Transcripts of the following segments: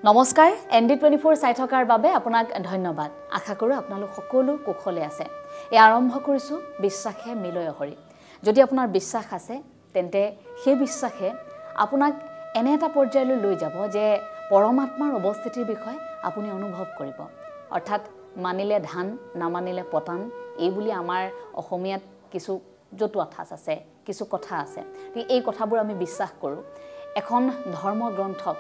নমস্কাৰ ND24 চাই থকাৰ বাবে আপোনাক ধন্যবাদ আশা কৰো আপোনালোক সকলো কুশলে আছে এই আৰম্ভ কৰিছো বিশ্বাসে মিলয় হৰি যদি আপোনাৰ বিশ্বাস আছে তেন্তে সেই বিশ্বাসে আপোনাক এনে এটা পৰ্যায়লৈ লৈ যাব যে পৰমাত্মাৰ অৱস্থিতিৰ বিষয় আপুনি অনুভৱ কৰিব অৰ্থাৎ মানিলে ধান নামানিলে পতান এই বুলি আমাৰ অসমীয়াত কিছু জতুৱা ঠাঁচ আছে কিছু কথা আছে এই কথাবোৰ আমি বিশ্বাস কৰো এখন ধৰ্ম গ্ৰন্থক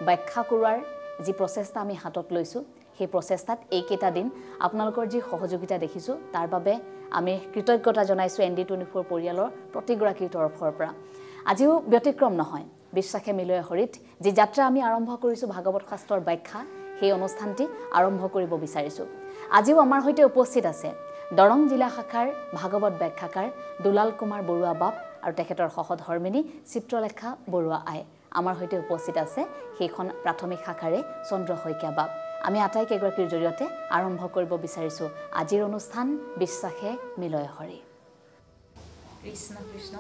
ব্যাখ্যা কৰাৰ যি প্ৰচেষ্টা আমি হাতত লৈছো সেই প্ৰচেষ্টাত এইকেইটা দিন আপোনালোকৰ যি সহযোগিতা দেখিছো তাৰ বাবে আমি কৃতজ্ঞতা জনাইছো ND24 পৰিয়ালৰ প্ৰতিগৰাকীৰ তৰফৰ পৰা আজিও ব্যতিক্ৰম নহয় বিশ্বাসে মিলয় হৰিত যি যাত্ৰা আমি আৰম্ভ কৰিছো ভাগৱত শাস্ত্ৰৰ ব্যাখ্যা সেই অনুষ্ঠানটি আৰম্ভ কৰিব বিচাৰিছো আজিও আমাৰ হৈতে উপস্থিত আছে দৰং জিলা শাখাৰ ভাগৱত ব্যাখ্যাকাৰ দুলাল কুমাৰ বৰুৱা বাপ আৰু তেখেতৰ সহধৰ্মিনী চিত্ৰলেখা বৰুৱা আই আমাৰ হৈতে উপস্থিত আছে সেইখন প্ৰাথমিক শাখাৰে চন্দ্ৰ শইকীয়া বাপ আমি আটাইকেইগৰাকীৰ জৰিয়তে আৰম্ভ কৰিব বিচাৰিছো আজিৰ অনুষ্ঠান বিশ্বাসে মিলয় হৰি কৃষ্ণ কৃষ্ণ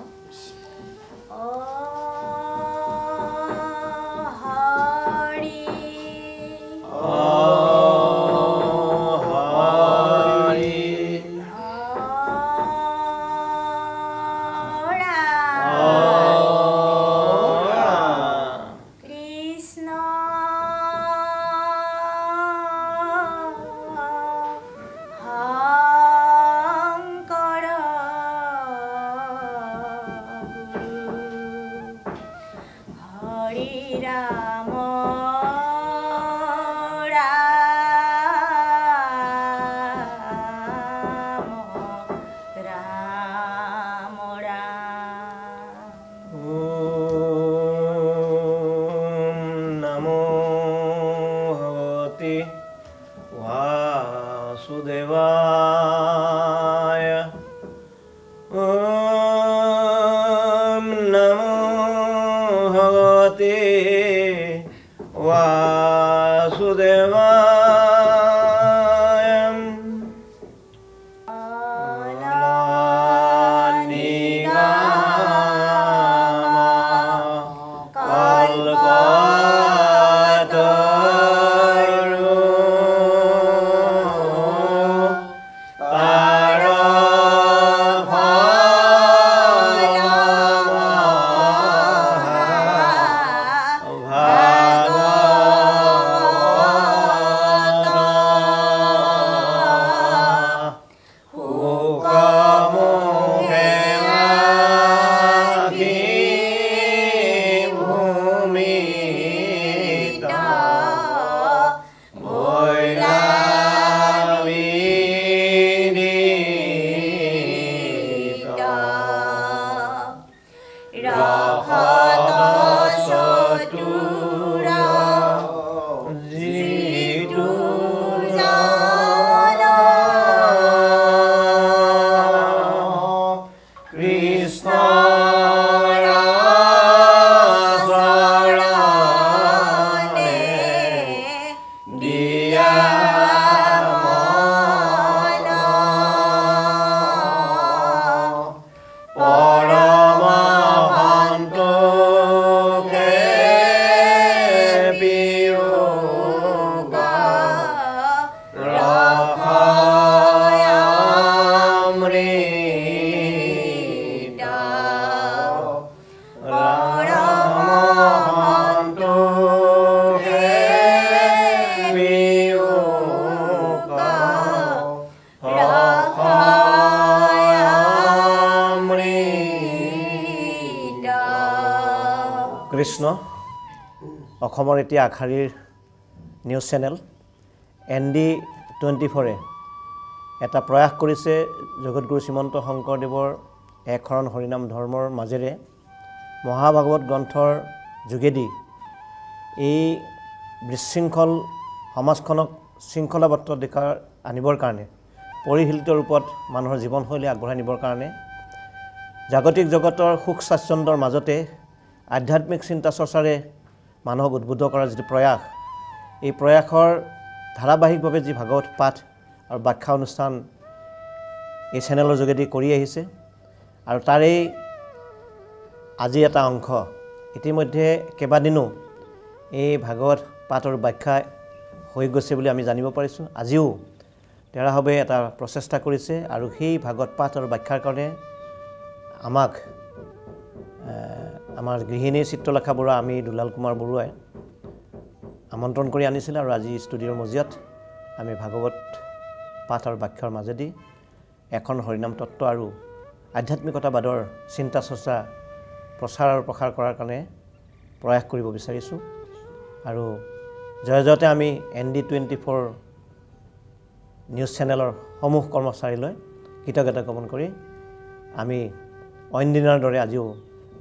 হৰি কৃষ্ণ অসমৰ এতিয়া আখাৰীৰ নিউজ চেনেল ND24 এটা প্ৰয়াস কৰিছে জগতগুৰু শ্ৰীমন্ত শংকৰদেৱৰ একশৰণ হৰিনাম ধৰ্মৰ মাজেৰে মহাভাগৱত গ্ৰন্থৰ যোগেদি এই বিশৃংখল সমাজখনক শৃংখলাবদ্ধ দিশা আনিবৰ কাৰণে পৰিশীলিত ৰূপত মানুহৰ জীৱনশৈলী আগবঢ়াই নিবৰ কাৰণে জাগতিক জগতৰ সুখ স্বাচ্ছন্দ্যৰ মাজতে আধ্যাত্মিক চিন্তা চৰ্চাৰে মানুহক উদ্বুদ্ধ কৰাৰ যি প্ৰয়াস এই প্ৰয়াসৰ ধাৰাবাহিকভাৱে যি ভাগৱত পাঠ আৰু ব্যাখ্যা অনুষ্ঠান এই চেনেলৰ যোগেদি কৰি আহিছে আৰু তাৰেই আজি এটা অংশ ইতিমধ্যে কেইবাদিনো এই ভাগৱত পাঠ আৰু ব্যাখ্যা হৈ গৈছে বুলি আমি জানিব পাৰিছোঁ। আজিও তেৰাভাৱে এটা প্ৰচেষ্টা কৰিছে আৰু সেই ভাগৱত পাঠ আৰু ব্যাখ্যাৰ কাৰণে আমাক আমাৰ গৃহিণী চিত্ৰলেখা বৰুৱা আমি দুলাল কুমাৰ বৰুৱাই আমন্ত্ৰণ কৰি আনিছিলে আৰু আজি ষ্টুডিঅ'ৰ মজিয়াত আমি ভাগৱত পাঠ আৰু ব্যাখ্যাৰ মাজেদি এখন হৰিনাম তত্ত্ব আৰু আধ্যাত্মিকতাবাদৰ চিন্তা চৰ্চা প্ৰচাৰ আৰু প্ৰসাৰ কৰাৰ কাৰণে প্ৰয়াস কৰিব বিচাৰিছোঁ। আৰু জয়তে আমি ND24 নিউজ চেনেলৰ সমূহ কৰ্মচাৰীলৈ কৃতজ্ঞতা জ্ঞাপন কৰি আমি অইন দিনৰ দৰে আজিও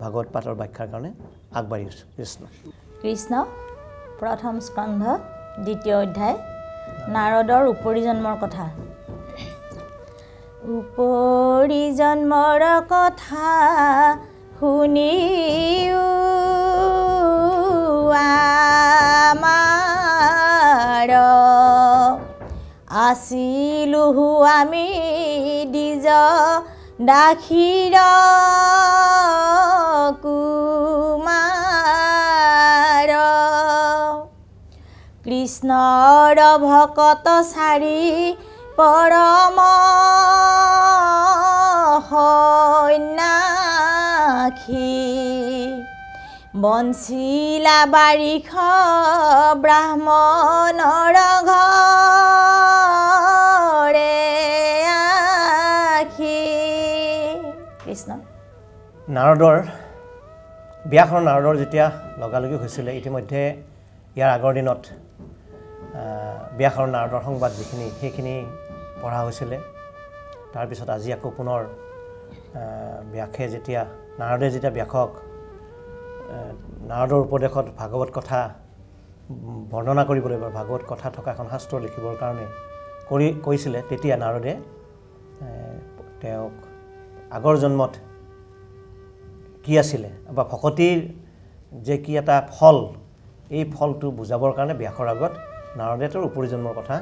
ভাগৱত পাঠৰ ব্যাখ্যাৰ কাৰণে আগবাঢ়িছোঁ। কৃষ্ণ কৃষ্ণ প্ৰথম স্কন্ধ দ্বিতীয় অধ্যায় নাৰদৰ উপৰি জন্মৰ কথা। উপৰি জন্মৰ কথা শুনিও আমাৰ আছিলো আমি দ্বিজ দাসীৰ কুমাৰ কৃষ্ণৰ ভকত চাৰি পৰম সন্যাসী বঞ্চিলা বাৰিষ ব্ৰাহ্মণৰ ঘৰে আখি। কৃষ্ণ ব্যাসৰ নাৰদৰ যেতিয়া লগালগি হৈছিলে ইতিমধ্যে ইয়াৰ আগৰ দিনত ব্যাসৰ নাৰদৰ সংবাদ যিখিনি সেইখিনি পঢ়া হৈছিলে। তাৰপিছত আজি আকৌ পুনৰ নাৰদে যেতিয়া ব্যাসক নাৰদৰ উপদেশত ভাগৱত কথা বৰ্ণনা কৰিবলৈ বা ভাগৱত কথা থকা এখন শাস্ত্ৰ লিখিবৰ কাৰণে কৈছিলে, তেতিয়া নাৰদে তেওঁক আগৰ জন্মত কি আছিলে বা ভকতিৰ যে কি এটা ফল, এই ফলটো বুজাবৰ কাৰণে ব্যাসৰ আগত নাৰদে তেওঁৰ উপৰি জন্মৰ কথা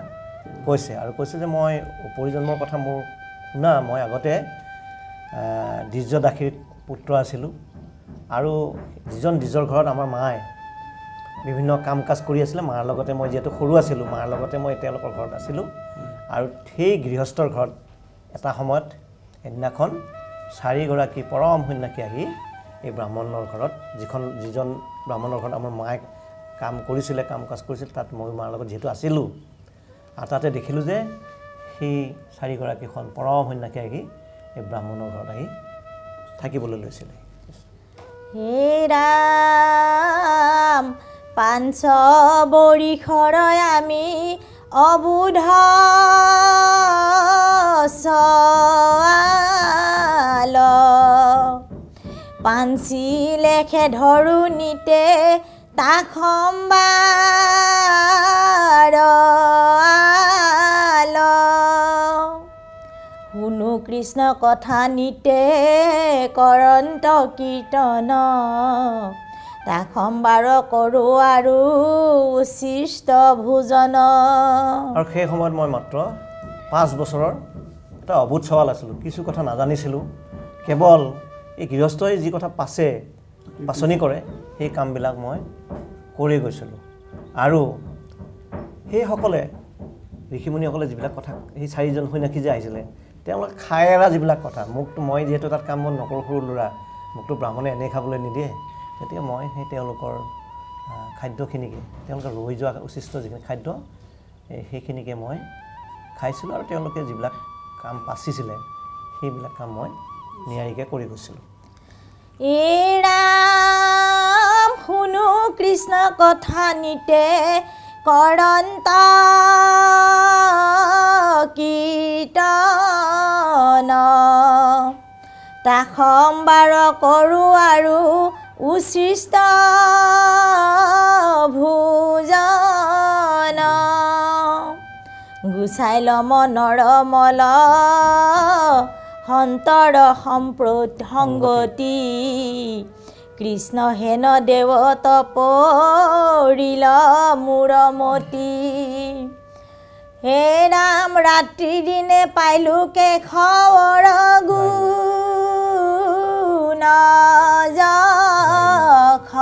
কৈছে আৰু কৈছে যে মই উপৰি জন্মৰ কথা মোৰ শুনা, মই আগতে দ্বিজ দাসীৰ পুত্ৰ আছিলোঁ আৰু যিজন দ্বিজৰ ঘৰত আমাৰ মায়ে বিভিন্ন কাম কাজ কৰি আছিলে, মাৰ লগতে মই যিহেতু সৰু আছিলোঁ মাৰ লগতে মই তেওঁলোকৰ ঘৰত আছিলোঁ আৰু সেই গৃহস্থৰ ঘৰত এটা সময়ত এদিনাখন চাৰিগৰাকী পৰম সন্যাসী আহি এই ব্ৰাহ্মণৰ ঘৰত যিজন ব্ৰাহ্মণৰ ঘৰত আমাৰ মায়ে কাম কৰিছিলে, কাম কাজ কৰিছিল, তাত মই মাৰ লগত যিহেতু আছিলোঁ আৰু তাতে দেখিলোঁ যে সেই চাৰিগৰাকীখন পৰম সন্যাসী আহি এই ব্ৰাহ্মণৰ ঘৰত আহি থাকিবলৈ লৈছিলে। হে ৰাম পাঞ্চ বৰিষৰ আমি অবুধ চাল পাঞ্চি লেখে ধৰুণীতে তাক সম্বাৰ শুনো কৃষ্ণ কথা নিতে কৰন্ত কীৰ্তন তাক সম্বাৰ কৰোঁ আৰু উচিষ্ট ভোজন। আৰু সেই সময়ত মই মাত্ৰ 5 বছৰৰ এটা অবুধ সৱাল আছিলোঁ, কিছু কথা নাজানিছিলোঁ, কেৱল এই গৃহস্থই যি কথা পাচনি কৰে সেই কামবিলাক মই কৰি গৈছিলোঁ। আৰু সেইসকলে ঋষিমুনিসকলে যিবিলাক কথা, সেই চাৰিজন সন্যাসী যে আহিছিলে তেওঁলোকে খাই এৰা যিবিলাক কথা, মোকতো মই যিহেতু তাত কাম বন নকৰোঁ, সৰু ল'ৰা, মোকতো ব্ৰাহ্মণে এনেই খাবলৈ নিদিয়ে, গতিকে মই সেই তেওঁলোকৰ খাদ্যখিনিকে, তেওঁলোকে ৰৈ যোৱা উচিষ্ট যিখিনি খাদ্য সেইখিনিকে মই খাইছিলোঁ আৰু তেওঁলোকে যিবিলাক কাম পাচিছিলে সেইবিলাক কাম মই নিয়াৰিকৈ কৰি গৈছিলোঁ। এই ৰাম শুনো কৃষ্ণ কথা নিতে কৰন্ত কীৰ্তন তাক সম্বাৰ কৰোঁ আৰু উচিষ্ট ভোজন। গুচাই ল মনৰ মল সন্তৰ সংগতি কৃষ্ণ হেন দেৱত পৰিল মূৰমতি। হে ৰাম ৰাত্ৰি দিনে পাইলো কেশৱৰ গুণ যশ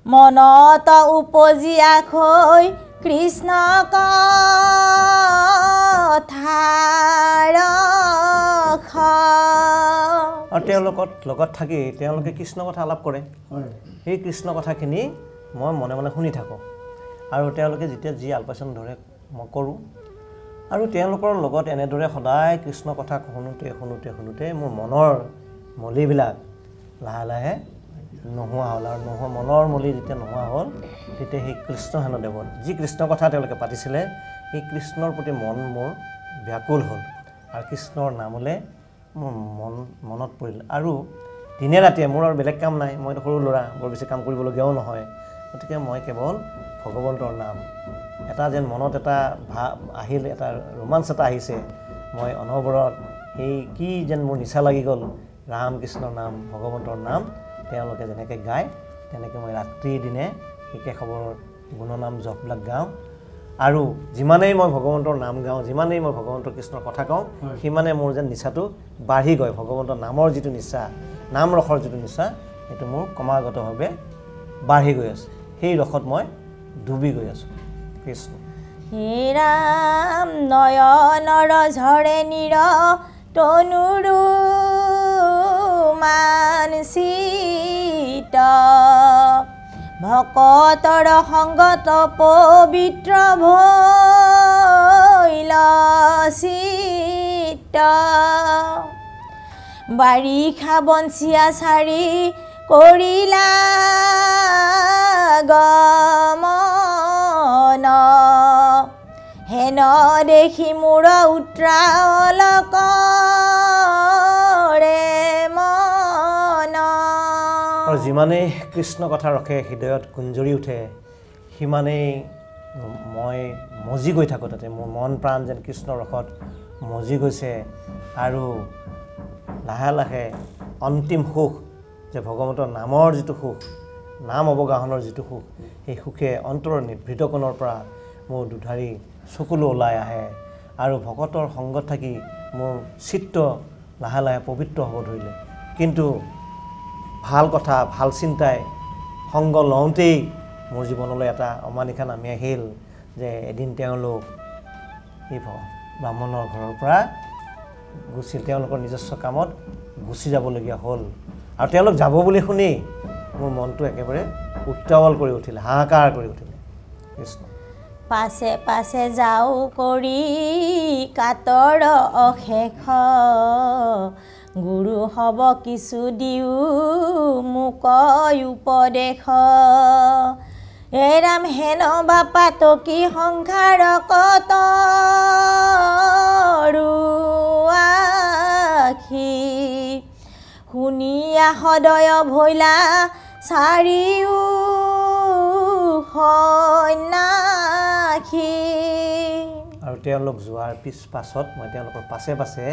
মনত উপজিয়াকৈ কৃষ্ণ কথাৰ আৰু তেওঁলোকৰ লগত থাকি তেওঁলোকে কৃষ্ণ কথা আলাপ কৰে সেই কৃষ্ণ কথাখিনি মই মনে মনে শুনি থাকোঁ আৰু তেওঁলোকে যেতিয়া যি আলপৈচান ধৰে মই কৰোঁ আৰু তেওঁলোকৰ লগত এনেদৰে সদায় কৃষ্ণ কথা শুনোতে শুনোতে শুনোতে মোৰ মনৰ মলিবিলাক লাহে লাহে নোহোৱা হ'ল আৰু মনৰ মলি যেতিয়া নোহোৱা হ'ল তেতিয়া সেই কৃষ্ণ হেনদেৱৰ যি কৃষ্ণ কথা তেওঁলোকে পাতিছিলে সেই কৃষ্ণৰ প্ৰতি মন মোৰ ব্যাকুল হ'ল আৰু কৃষ্ণৰ নামলৈ মোৰ মনত পৰিল আৰু দিনে ৰাতিয়ে মোৰ আৰু বেলেগ কাম নাই মইতো সৰু ল'ৰা বৰ বেছি কাম কৰিবলগীয়াও নহয় গতিকে মই কেৱল ভগৱন্তৰ নাম এটা যেন মনত এটা ভাৱ আহিল এটা ৰোমাঞ্চ এটা আহিছে মই অনবৰত সেই কি যেন মোৰ নিচা লাগি গ'ল ৰাম কৃষ্ণৰ নাম ভগৱন্তৰ নাম তেওঁলোকে যেনেকৈ গায় তেনেকৈ মই ৰাত্ৰি দিনে কেশৱৰ গুণনাম জপবিলাক গাওঁ আৰু যিমানেই মই ভগৱন্তৰ নাম গাওঁ যিমানেই মই ভগৱন্তৰ কৃষ্ণৰ কথা কওঁ সিমানে মোৰ যেন নিচাটো বাঢ়ি গৈ ভগৱন্তৰ নামৰ যিটো নিচা নাম ৰসৰ যিটো নিচা সেইটো মোৰ ক্ৰমাগতভাৱে বাঢ়ি গৈ আছে সেই ৰসত মই ডুবি গৈ আছোঁ কৃষ্ণ হে ৰাম নয়নৰ ঝৰে নীৰ তনুৰু মানসিত ভকতৰ সংগত পবিত্ৰ ভৈল চিত বাৰিষা বনচিয়া চাৰি কৰিলা গমন হেন দেখি মোৰ উত্ৰাৱলক আৰু যিমানেই কৃষ্ণ কথা ৰখে হৃদয়ত গুঞ্জৰি উঠে সিমানেই মই মজি গৈ থাকোঁ তাতে মোৰ মন প্ৰাণ যেন কৃষ্ণ ৰসত মজি গৈছে আৰু লাহে লাহে অন্তিম সুখ যে ভগৱন্তৰ নামৰ যিটো সুখ নাম অৱগাহনৰ যিটো সুখ সেই সুখে অন্তৰৰ নিভৃত কোণৰ পৰা মোৰ দুধাৰি চকুলো ওলাই আহে আৰু ভকতৰ সংগত থাকি মোৰ চিত্ত লাহে লাহে পবিত্ৰ হ'ব ধৰিলে কিন্তু ভাল কথা ভাল চিন্তাই সংগ লওঁতেই মোৰ জীৱনলৈ এটা অমানিশা নামি আহিল যে এদিন তেওঁলোক এই ব্ৰাহ্মণৰ ঘৰৰ পৰা গুচি তেওঁলোকৰ নিজস্ব কামত গুচি যাবলগীয়া হ'ল আৰু তেওঁলোক যাব বুলি শুনি মোৰ মনটো একেবাৰে উত্তাৱল কৰি উঠিল হাহাকাৰ কৰি উঠিল কৃষ্ণ পাছে পাছে যাওঁ কৰি কাতৰ অশেষ গুৰু হ'ব কিছু দিও মোক উপদেশ হে ৰাম হেন বাপা তকি সংসাৰ কতৰু আখি শুনিয়া সদয় ভৈলা চাৰিও সন্যাসী আৰু তেওঁলোক যোৱাৰ পাছত মই তেওঁলোকৰ পাছে পাছে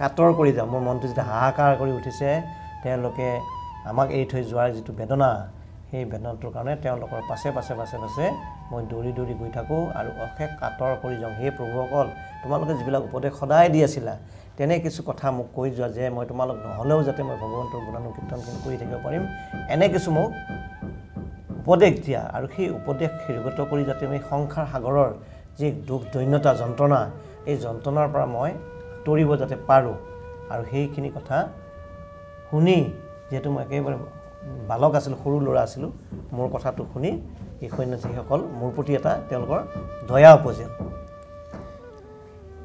কাতৰ কৰি যাওঁ মোৰ মনটো যেতিয়া হাহাকাৰ কৰি উঠিছে তেওঁলোকে আমাক এৰি থৈ যোৱাৰ যিটো বেদনা সেই বেদনাটোৰ কাৰণে তেওঁলোকৰ পাছে পাছে পাছে পাছে মই দৌৰি দৌৰি গৈ থাকোঁ আৰু অশেষ কাতৰ কৰি যাওঁ হে প্ৰভুসকল তোমালোকে যিবিলাক উপদেশ সদায় দি আছিলা তেনে কিছু কথা মোক কৈ যোৱা যে মই তোমালোক নহ'লেও যাতে মই ভগৱন্তৰ গুণানুকীৰ্তনখিনি কৰি থাকিব পাৰিম এনে কিছু মোক উপদেশ দিয়া আৰু সেই উপদেশ শিৰগত কৰি যাতে মই সংসাৰ সাগৰৰ যি দুখ দৈন্যতা যন্ত্ৰণা এই যন্ত্ৰণাৰ পৰা মই তৰিব যাতে পাৰোঁ আৰু সেইখিনি কথা শুনি যিহেতু মই একেবাৰে বালক আছিলোঁ সৰু ল'ৰা আছিলোঁ মোৰ কথাটো শুনি এই সন্যাসীসকল মোৰ প্ৰতি এটা তেওঁলোকৰ দয়া উপজিল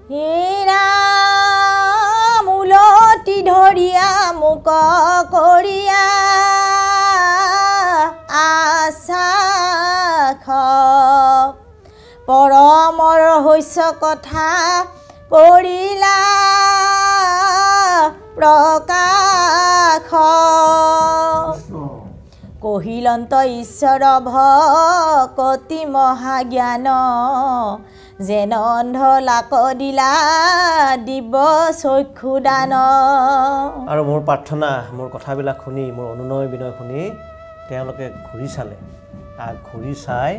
হে ৰাম উলটি ধৰিয়া মোক কৰিয়া আশাখ পৰমৰ হৈছ কথা কৰিলা প্ৰকাশ কহিলন্ত ঈশ্বৰ ভকতি মহাজ্ঞান যেন অন্ধ লাক দিলা দিব চক্ষু দান আৰু মোৰ প্ৰাৰ্থনা মোৰ কথাবিলাক শুনি মোৰ অনুনয় বিনয় শুনি তেওঁলোকে ঘূৰি চালে ঘূৰি চাই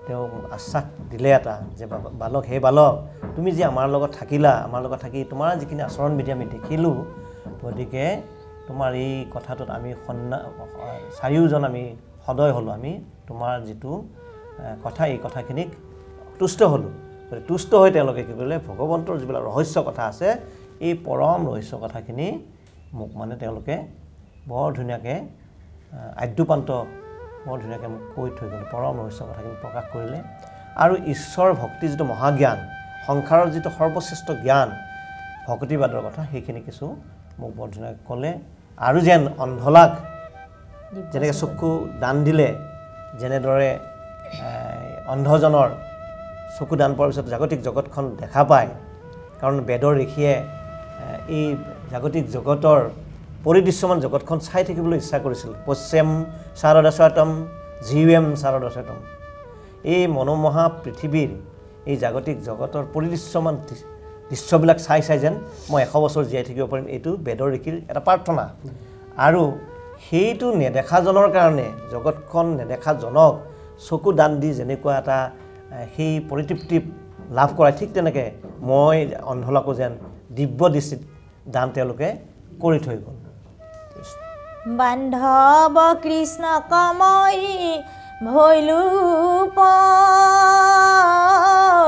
তেওঁ আশ্বাস দিলে এটা যে বালক হে বালক তুমি যে আমাৰ লগত থাকিলা আমাৰ লগত থাকি তোমাৰ যিখিনি আচৰণ বিধি আমি দেখিলোঁ গতিকে তোমাৰ এই কথাটোত আমি চাৰিওজন আমি সদয় হ'লোঁ, আমি তোমাৰ যিটো কথা এই কথাখিনিক তুষ্ট হ'লোঁ। গতিকে তুষ্ট হৈ তেওঁলোকে কি কৰিলে ভগৱন্তৰ যিবিলাক ৰহস্য কথা আছে এই পৰম ৰহস্য কথাখিনি মোক মানে তেওঁলোকে বৰ ধুনীয়াকৈ আদ্যপান্ত বৰ ধুনীয়াকৈ মোক কৈ থৈ গ'ল, পৰম ৰহস্য কথাখিনি প্ৰকাশ কৰিলে। আৰু ঈশ্বৰ ভক্তি যিটো মহাজ্ঞান, সংসাৰৰ যিটো সৰ্বশ্ৰেষ্ঠ জ্ঞান ভক্তিবাদৰ কথা, সেইখিনি কিছু মোক বৰ ধুনীয়াকৈ ক'লে। আৰু যেন অন্ধলাক যেনেকৈ চকু দান দিলে, যেনেদৰে অন্ধজনৰ চকু দান পোৱাৰ পিছত জাগতিক জগতখন দেখা পায়, কাৰণ বেদৰ ঋষিয়ে এই জাগতিক জগতৰ পৰিদৃশ্যমান জগতখন চাই থাকিবলৈ ইচ্ছা কৰিছিল। পশ্চিম শাৰদস্বতম জীৱেম শাৰদস্বতম, এই মনোমোহা পৃথিৱীৰ এই জাগতিক জগতৰ পৰিদৃশ্যমান দৃশ্যবিলাক চাই যেন মই 100 বছৰ জীয়াই থাকিব পাৰিম, এইটো বেদৰ ঋষিৰ এটা প্ৰাৰ্থনা। আৰু সেইটো নেদেখাজনৰ কাৰণে, জগতখন নেদেখাজনক চকু দান দি যেনেকুৱা এটা সেই পৰিতৃপ্তি লাভ কৰায়, ঠিক তেনেকৈ মই অন্ধলাকো যেন দিব্য দৃষ্টিত দান তেওঁলোকে কৰি থৈ গ'ল। বান্ধৱ কৃষ্ণ কমই ভৈলু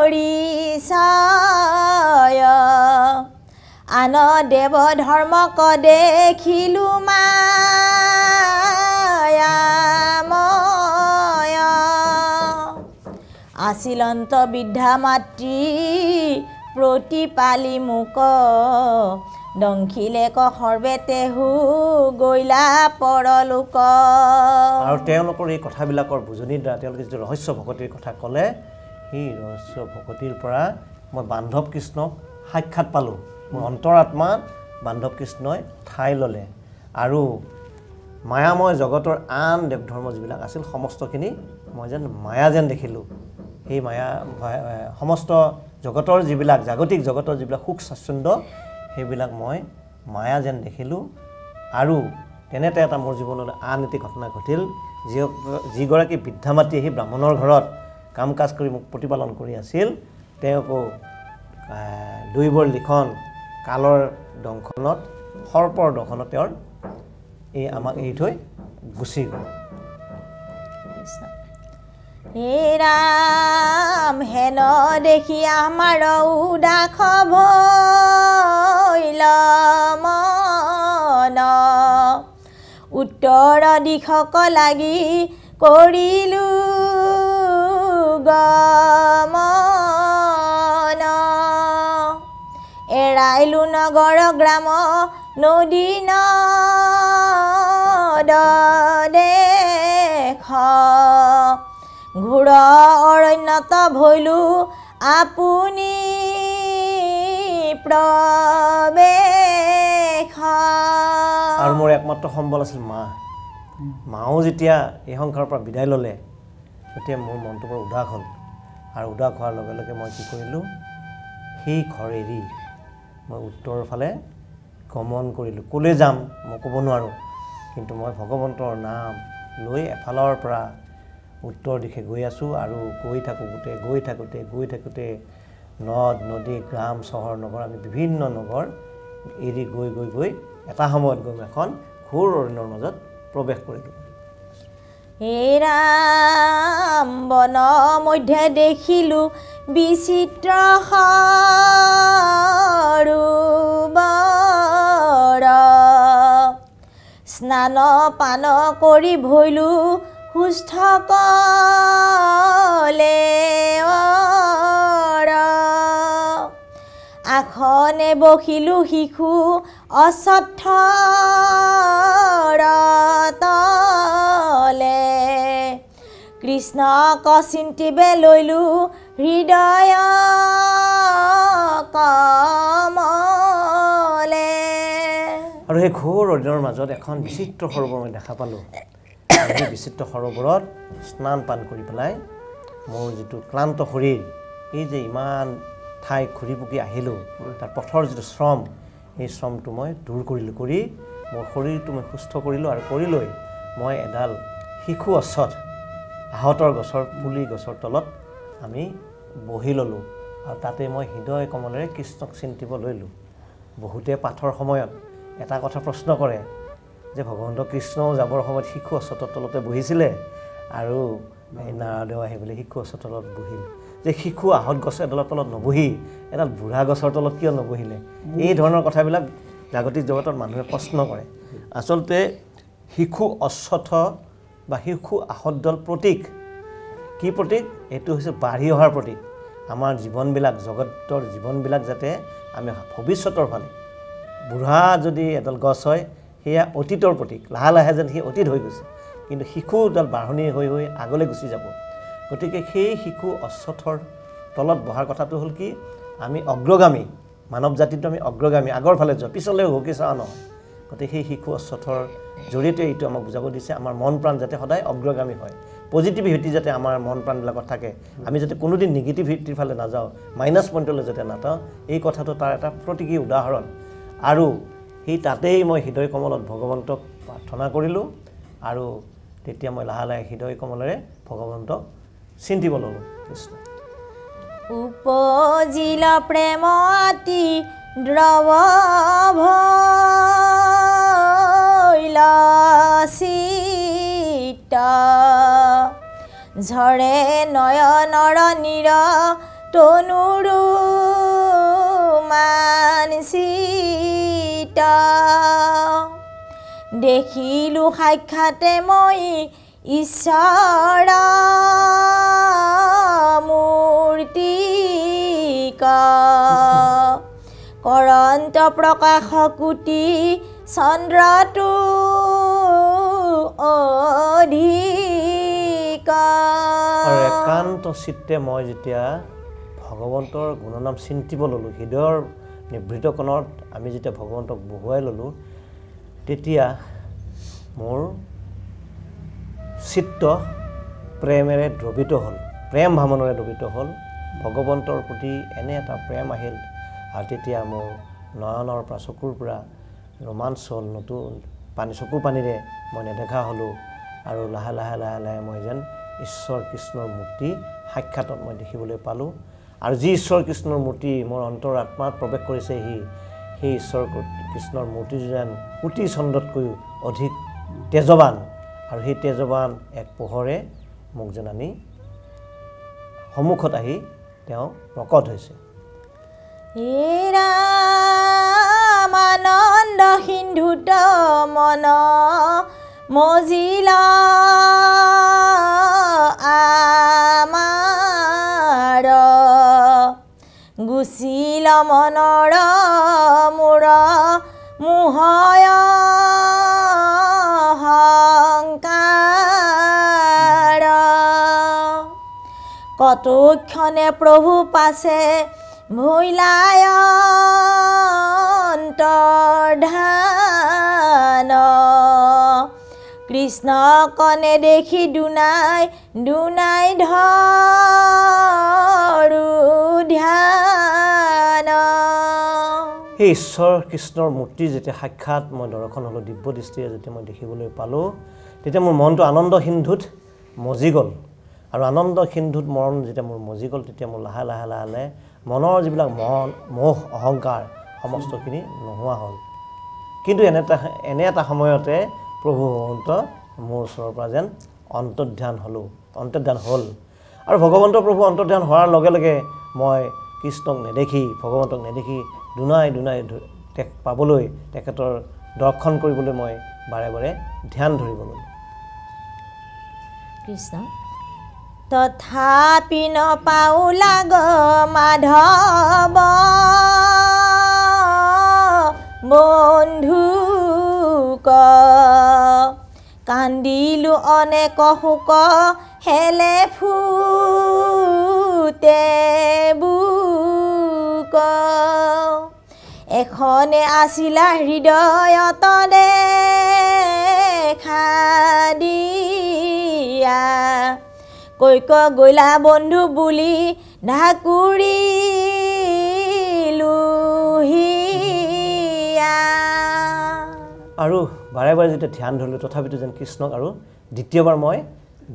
পৰিচয়, আন দেৱ ধৰ্মক দেখিলো মায়াময়, আছিলন্ত বৃদ্ধা মাতৃ প্ৰতিপালি মোক, দংখিলে ক সৰ্বে তেহু গৈলা পৰলোক। আৰু তেওঁলোকৰ এই কথাবিলাকৰ বুজনিৰ দ্বাৰা তেওঁলোকে যিটো ৰহস্য ভকতিৰ কথা ক'লে, সেই ৰহস্য ভকতিৰ পৰা মই বান্ধৱ কৃষ্ণক সাক্ষাৎ পালোঁ। মোৰ অন্তৰাত্মাত বান্ধৱ কৃষ্ণই ঠাই ল'লে। আৰু মায়াময় জগতৰ আন দেৱ ধৰ্ম যিবিলাক আছিল সমস্তখিনি মই যেন মায়া যেন দেখিলোঁ। সেই মায়া সমস্ত জগতৰ যিবিলাক জাগতিক জগতৰ যিবিলাক সুখ স্বাচ্ছন্দ্য সেইবিলাক মই মায়া যেন দেখিলোঁ। আৰু তেনেতে এটা মোৰ জীৱনলৈ আন এটি ঘটনা ঘটিল। যিগৰাকী বৃদ্ধা মাতৃ সেই ব্ৰাহ্মণৰ ঘৰত কাম কাজ কৰি মোক প্ৰতিপালন কৰি আছিল, তেওঁকো দৈৱৰ লিখন কালৰ দংশনত সৰ্পৰ দংশনত তেওঁৰ এই আমাক এৰি থৈ গুচি গ'ল। হে ৰাম হেন দেখি আমাৰ উদাস ভৈল মন, উত্তৰ দিশক লাগি কৰিলো গমন, এৰাইলো নগৰ গ্ৰাম নদী নদ দেশ, ঘোৰ অৰণ্যত ভৈলো আপুনি প্ৰবেশ। আৰু মোৰ একমাত্ৰ সম্বল আছিল মা। মাও যেতিয়া এই সংসাৰৰ পৰা বিদায় ল'লে, তেতিয়া মোৰ মনটো বৰ উদাস হ'ল। আৰু উদাস হোৱাৰ লগে লগে মই কি কৰিলোঁ, সেই ঘৰ এৰি মই উত্তৰৰ ফালে গমন কৰিলোঁ। ক'লৈ যাম মই ক'ব নোৱাৰোঁ, কিন্তু মই ভগৱন্তৰ নাম লৈ এফালৰ পৰা উত্তৰ দিশে গৈ আছোঁ। আৰু গৈ থাকোঁতে নদ নদী গ্ৰাম চহৰ নগৰ, আমি বিভিন্ন নগৰ এৰি গৈ এটা সময়ত গৈ এখন ঘোৰ অৰণ্যৰ মাজত প্ৰৱেশ কৰিলোঁ। হে ৰাম বন মধ্যে দেখিলোঁ বিচিত্ৰ সৰোবৰ, স্নান পান কৰি ভৈলো সুস্থ কলেৱৰ, আসনে বহিলো শিশু অশ্বত্থৰ তলে, কৃষ্ণক চিন্তিবে লৈলো হৃদয় কমলে। আৰু সেই ঘোৰ অৰণ্যৰ মাজত এখন বিচিত্ৰ সৰোবৰ মই দেখা পালোঁ। সেই বিচিত্ৰ সৰোবৰত স্নান পান কৰি পেলাই মোৰ যিটো ক্লান্ত শৰীৰ, এই যে ইমান ঠাই ঘূৰি পকি আহিলোঁ, তাৰ পথৰ যিটো শ্ৰম, সেই শ্ৰমটো মই দূৰ কৰিলোঁ। কৰি মোৰ শৰীৰটো মই সুস্থ কৰিলোঁ। আৰু কৰি লৈ মই এডাল শিশু অশ্বত আহঁতৰ গছৰ পুলি গছৰ তলত আমি বহি ল'লোঁ। আৰু তাতে মই হৃদয় কমলেৰে কৃষ্ণক চিন্তিব লৈলোঁ। বহুতে পাঠৰ সময়ত এটা কথা প্ৰশ্ন কৰে যে ভগৱন্ত কৃষ্ণও যাবৰ সময়ত শিশু অশ্বত্থৰ তলতে বহিছিলে আৰু নাৰদেও আহি পেলাই শিশু অশ্বত্থৰ তলত বহিল যে শিশু আহত গছৰ এডালৰ তলত নবহি এডাল বুঢ়া গছৰ তলত কিয় নবহিলে এই ধৰণৰ কথাবিলাক জাগতিক জগতত মানুহে প্ৰশ্ন কৰে আচলতে শিশু অশ্বত্থ বা শিশু আহতডাল প্ৰতীক কি প্ৰতীক এইটো হৈছে বাঢ়ি অহাৰ প্ৰতীক আমাৰ জীৱনবিলাক জগতৰ জীৱনবিলাক যাতে আমি ভৱিষ্যতৰ ফালে বুঢ়া যদি এডাল গছ হয় সেয়া অতীতৰ প্ৰতীক লাহে লাহে যেন সি অতীত হৈ গৈছে কিন্তু শিশুডাল বাঢ়নি হৈ হৈ আগলৈ গুচি যাব গতিকে সেই শিশু অশ্বত্থৰ তলত বহাৰ কথাটো হ'ল কি আমি অগ্ৰগামী মানৱ জাতিটো আমি অগ্ৰগামী আগৰ ফালে যোৱা পিছলৈ ঘুকি চোৱা নহয় গতিকে সেই শিশু অশ্বত্থৰ জৰিয়তে এইটো আমাক বুজাব দিছে আমাৰ মন প্ৰাণ যাতে সদায় অগ্ৰগামী হয় পজিটিভিটি যাতে আমাৰ মন প্ৰাণবিলাকত থাকে আমি যাতে কোনোদিন নিগেটিভিটিৰ ফালে নাযাওঁ মাইনাছ পইণ্টলৈ যাতে নাযাওঁ এই কথাটো তাৰ এটা প্ৰতীকী উদাহৰণ আৰু সেই তাতেই মই হৃদয় কমলত ভগৱন্তক প্ৰাৰ্থনা কৰিলোঁ আৰু তেতিয়া মই লাহে লাহে হৃদয় কমলেৰে ভগৱন্তক চিন্তিব ল'লোঁ কৃষ্ণ উপজিল প্ৰেমতি দ্ৰৱ ভৈল চিত ঝৰে নয়নৰ নীৰ তনুৰু মানচিত দেখিলোঁ সাক্ষাতে মই ঈশ্বৰ মূৰ্তিক কৰন্ত প্ৰকাশ কোটি চন্দ্ৰটো অধিক আৰু একান্ত চিত্তে মই যেতিয়া ভগৱন্তৰ গুণনাম চিন্তিব ল'লোঁ হৃদয়ৰ নিভৃত কোণত আমি যেতিয়া ভগৱন্তক বহুৱাই ল'লোঁ তেতিয়া মোৰ চিত্ত প্ৰেমেৰে দ্ৰৱিত হ'ল প্ৰেম ভাৱনাৰে দ্ৰৱিত হ'ল ভগৱন্তৰ প্ৰতি এনে এটা প্ৰেম আহিল আৰু তেতিয়া মোৰ নয়নৰ পৰা চকুৰ পৰা ৰোমাঞ্চ হ'ল নতুন চকুৰ পানীৰে মই নেদেখা হ'লোঁ আৰু লাহে লাহে লাহে লাহে মই যেন ঈশ্বৰ কৃষ্ণৰ মূৰ্তি সাক্ষাতত মই দেখিবলৈ পালোঁ আৰু যি ঈশ্বৰ কৃষ্ণৰ মূৰ্তি মোৰ অন্তৰ আত্মাত প্ৰৱেশ কৰিছে সেই ঈশ্বৰ কৃষ্ণৰ মূৰ্তি যেন কোটি চন্দ্ৰতকৈও অধিক তেজৱান আৰু সেই তেজৱান এক পোহৰে মোক যেন আনি সন্মুখত আহি তেওঁ প্ৰকট হৈছে ৰামানন্দ সিন্ধুত মন মজিল আমাৰ গুচিল মনৰ মূৰ মোহয় হংকাৰ কতক্ষণে প্ৰভু পাছে ভৈলায় অন্তৰ্ধান কৃষ্ণ কনে দেখি দুনাই দুনাই ধৰো ধ্যান সেই ঈশ্বৰ কৃষ্ণৰ মূৰ্তি যেতিয়া সাক্ষাৎ মই দৰ্শন হ'লোঁ দিব্য দৃষ্টিৰে যেতিয়া মই দেখিবলৈ পালোঁ তেতিয়া মোৰ মনটো আনন্দ সিন্ধুত মজি গ'ল আৰু আনন্দ সিন্ধুত মন যেতিয়া মোৰ মজি গ'ল তেতিয়া মোৰ লাহে লাহে লাহে লাহে মনৰ যিবিলাক মোহ অহংকাৰ সমস্তখিনি নোহোৱা হ'ল কিন্তু এনে এটা সময়তে প্ৰভু ভগৱন্ত মোৰ ওচৰৰ পৰা যেন অন্তৰ্ধান হ'ল আৰু ভগৱন্ত প্ৰভু অন্তৰ্ধান হোৱাৰ লগে লগে মই কৃষ্ণক নেদেখি ভগৱন্তক নেদেখি দুনাই দুনাই পাবলৈ তেখেতৰ দৰ্শন কৰিবলৈ মই বাৰে বাৰে ধ্যান ধৰিব ল'লোঁ কৃষ্ণ তথাপি নপাউলা গ মাধৱ বন্ধুক কান্দিলো অনেক শোক হেলে ফুটে বুক এখনে আছিলা হৃদয়ত দেখা দিয়া কৈক গৈলা বন্ধু বুলি ঢাকুৰিলোহিয়া আৰু বাৰে বাৰে যেতিয়া ধ্যান ধৰিলোঁ তথাপিতো যেন কৃষ্ণক আৰু দ্বিতীয়বাৰ মই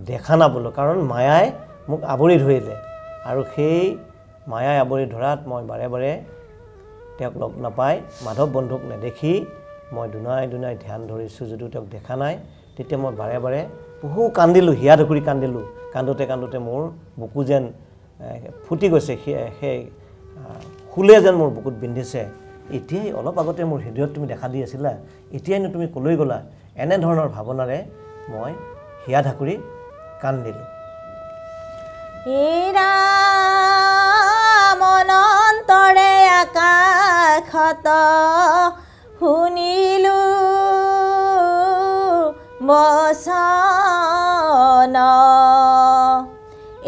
দেখা নাপালোঁ কাৰণ মায়াই মোক আৱৰি ধৰিলে আৰু সেই মায়াই আৱৰি ধৰাত মই বাৰে বাৰে তেওঁক লগ নাপাই মাধৱ বন্ধুক নেদেখি মই দুনাই দুনাই ধ্যান ধৰিছোঁ যদিও তেওঁক দেখা নাই তেতিয়া মই বাৰে বাৰে বহু কান্দিলোঁ হিয়া ধুকুৰি কান্দিলোঁ কান্দোতে কান্দোতে মোৰ বুকু যেন ফুটি গৈছে সেই খুলে যেন মোৰ বুকুত বিন্ধিছে এতিয়াই অলপ আগতে মোৰ হৃদয়ত তুমি দেখা দি আছিলা এতিয়াইনো তুমি কলৈ গ'লা এনেধৰণৰ ভাৱনাৰে মই হিয়া ধাকুৰি কান্দিলোঁ মনন্তৰে আকাশত শুনিলো বচন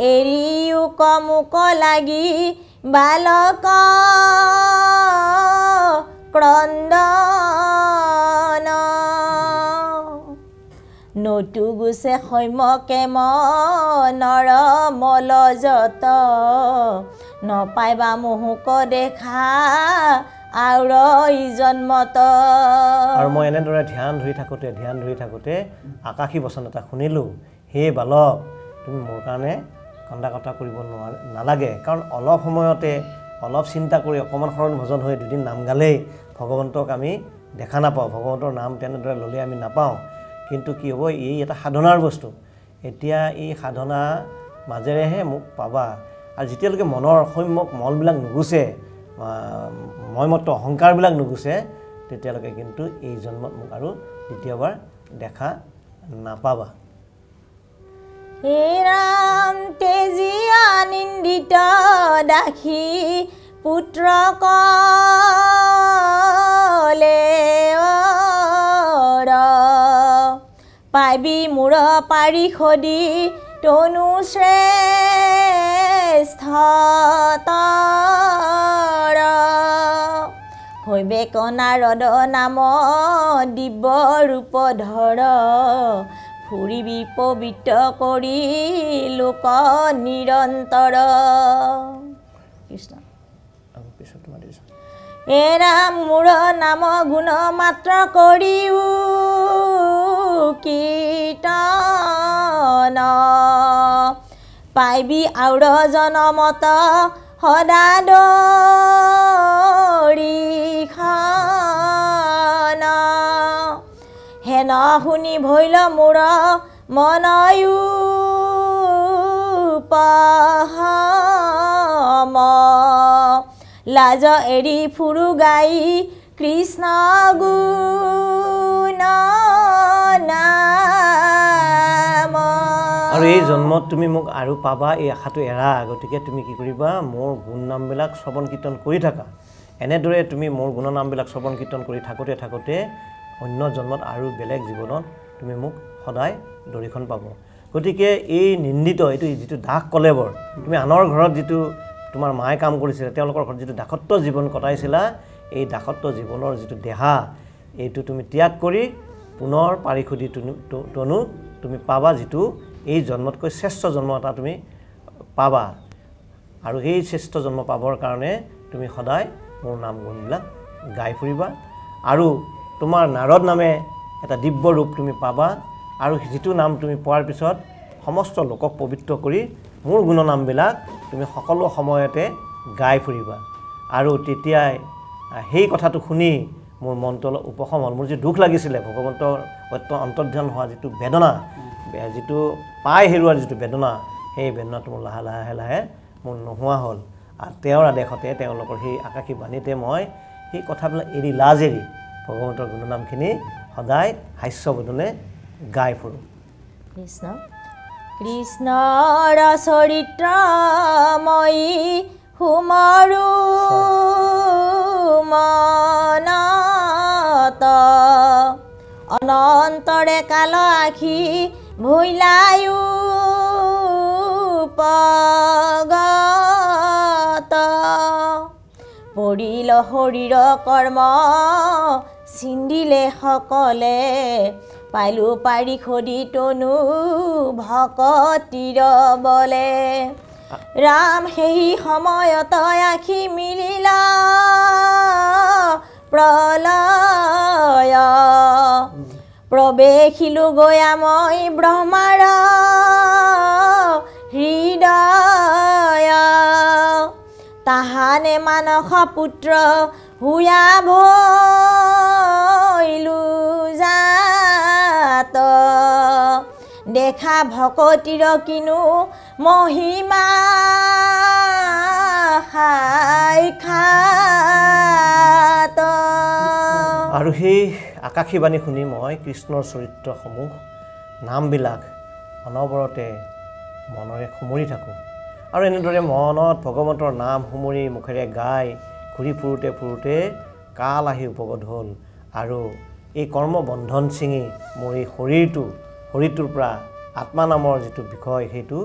এৰিও কমুক লাগি বালক ক্ৰন্দন নটু গুছে সৈমকে মনৰ মল যত নপাইবা মুহুক দেখা আউৰ জন্মত আৰু মই এনেদৰে ধ্যান ধৰি থাকোঁতে আকাশী বচন এটা শুনিলোঁ হে বালক তুমি মোৰ কাৰণে কান্দা কটা কৰিব নালাগে কাৰণ অলপ সময়তে অলপ চিন্তা কৰি অকণমান শৰণ ভজন হৈ দুদিন নাম গালেই ভগৱন্তক আমি দেখা নাপাওঁ ভগৱন্তৰ নাম তেনেদৰে ল'লে আমি নাপাওঁ কিন্তু কি হ'ব এই এটা সাধনাৰ বস্তু এতিয়া এই সাধনা মাজেৰেহে মোক পাবা আৰু যেতিয়ালৈকে মনৰ সৈম্যক মলবিলাক নুগুচে মইমত্ব অহংকাৰবিলাক নুগুচে তেতিয়ালৈকে কিন্তু এই জন্মত মোক আৰু দ্বিতীয়বাৰ দেখা নাপাবা হে ৰাম তেজিয়া নিন্দিত দাসী পুত্ৰ কলে পাবি মূৰ পাৰিষদি তনু শ্ৰেষ্ঠ হৈবে কনাৰদ নাম দিব ৰূপ ধৰ ফুৰিবি পবিত্ৰ কৰি লোক নিৰন্তৰ কৃষ্ণ এৰা মূৰ নাম গুণ মাত্ৰ কৰিও কীৰ্তন পাইবি আউৰ জনমত সদা দৰিখন হেন শুনি ভৈল মূৰ মনয়ু পহম লাজ এৰি ফুৰু গাই কৃষ্ণ গুণ নাম আৰু এই জন্মত তুমি মোক আৰু পাবা এই আশাটো এৰা গতিকে তুমি কি কৰিবা মোৰ গুণ নামবিলাক শ্ৰৱণ কীৰ্তন কৰি থাকা এনেদৰে তুমি মোৰ গুণ নামবিলাক শ্ৰৱণ কীৰ্তন কৰি থাকোঁতে অন্য জন্মত আৰু বেলেগ জীৱনত তুমি মোক সদায় দৰ্শন পাব গতিকে এই নিন্দিত এইটো যিটো দাস কলেবৰ তুমি আনৰ ঘৰত যিটো তোমাৰ মায়ে কাম কৰিছিলে তেওঁলোকৰ ঘৰত যিটো দাসত্ব জীৱন কটাইছিলা এই দাসত্ব জীৱনৰ যিটো দেহা এইটো তুমি ত্যাগ কৰি পুনৰ পাৰিষদি তনু তুমি পাবা যিটো এই জন্মতকৈ শ্ৰেষ্ঠ জন্ম এটা তুমি পাবা আৰু এই শ্ৰেষ্ঠ জন্ম পাবৰ কাৰণে তুমি সদায় মোৰ নাম গুণবিলাক গাই ফুৰিবা আৰু তোমাৰ নাৰদ নামে এটা দিব্য ৰূপ তুমি পাবা আৰু যিটো নাম তুমি পোৱাৰ পিছত সমস্ত লোকক পবিত্ৰ কৰি মোৰ গুণ নামবিলাক তুমি সকলো সময়তে গাই ফুৰিবা আৰু তেতিয়াই সেই কথাটো শুনি মোৰ মনটো অলপ উপশম হ'ল মোৰ যে দুখ লাগিছিলে ভগৱন্তৰ অন্তৰ্ধান হোৱা যিটো বেদনা যিটো পাই হেৰুৱাৰ যিটো বেদনা সেই বেদনাটো মোৰ লাহে লাহে লাহে মোৰ নোহোৱা হ'ল আৰু তেওঁৰ আদেশতে তেওঁলোকৰ সেই আকাশী বাণীতে মই সেই কথাবিলাক এৰি লাজ এৰি ভগৱন্তৰ গুণনামখিনি সদায় হাস্যবোধনে গাই ফুৰোঁ কৃষ্ণ কৃষ্ণৰ চৰিত্ৰময়ী সুমৰু মনত অনন্তৰে কাল আখি ভৈলায়ু পগত পৰিল শৰীৰ কৰ্ম চিন্দিলে সকলে পাইলো পাৰিষদি তনু ভকতিৰ বলে ৰাম সেই সময়ত আখি মিলিলা প্ৰলয় প্ৰৱেশিলো গয়া মই ব্ৰহ্মাৰ হৃদয় তাহানে মানস পুত্ৰ হুয়া ভৈল দেখা ভকতিৰ কিনো মহিমা সাক্ষাৎ আৰু সেই আকাশী বাণী শুনি মই কৃষ্ণৰ চৰিত্ৰসমূহ নামবিলাক অনবৰতে মনৰে সুমৰি থাকোঁ আৰু এনেদৰে মনত ভগৱন্তৰ নাম সুমৰি মুখেৰে গাই ঘূৰি ফুৰোঁতে কাল আহি উপগত হ'ল আৰু এই কৰ্মবন্ধন ছিঙি মোৰ এই শৰীৰটোৰ পৰা আত্মা নামৰ যিটো বিষয় সেইটো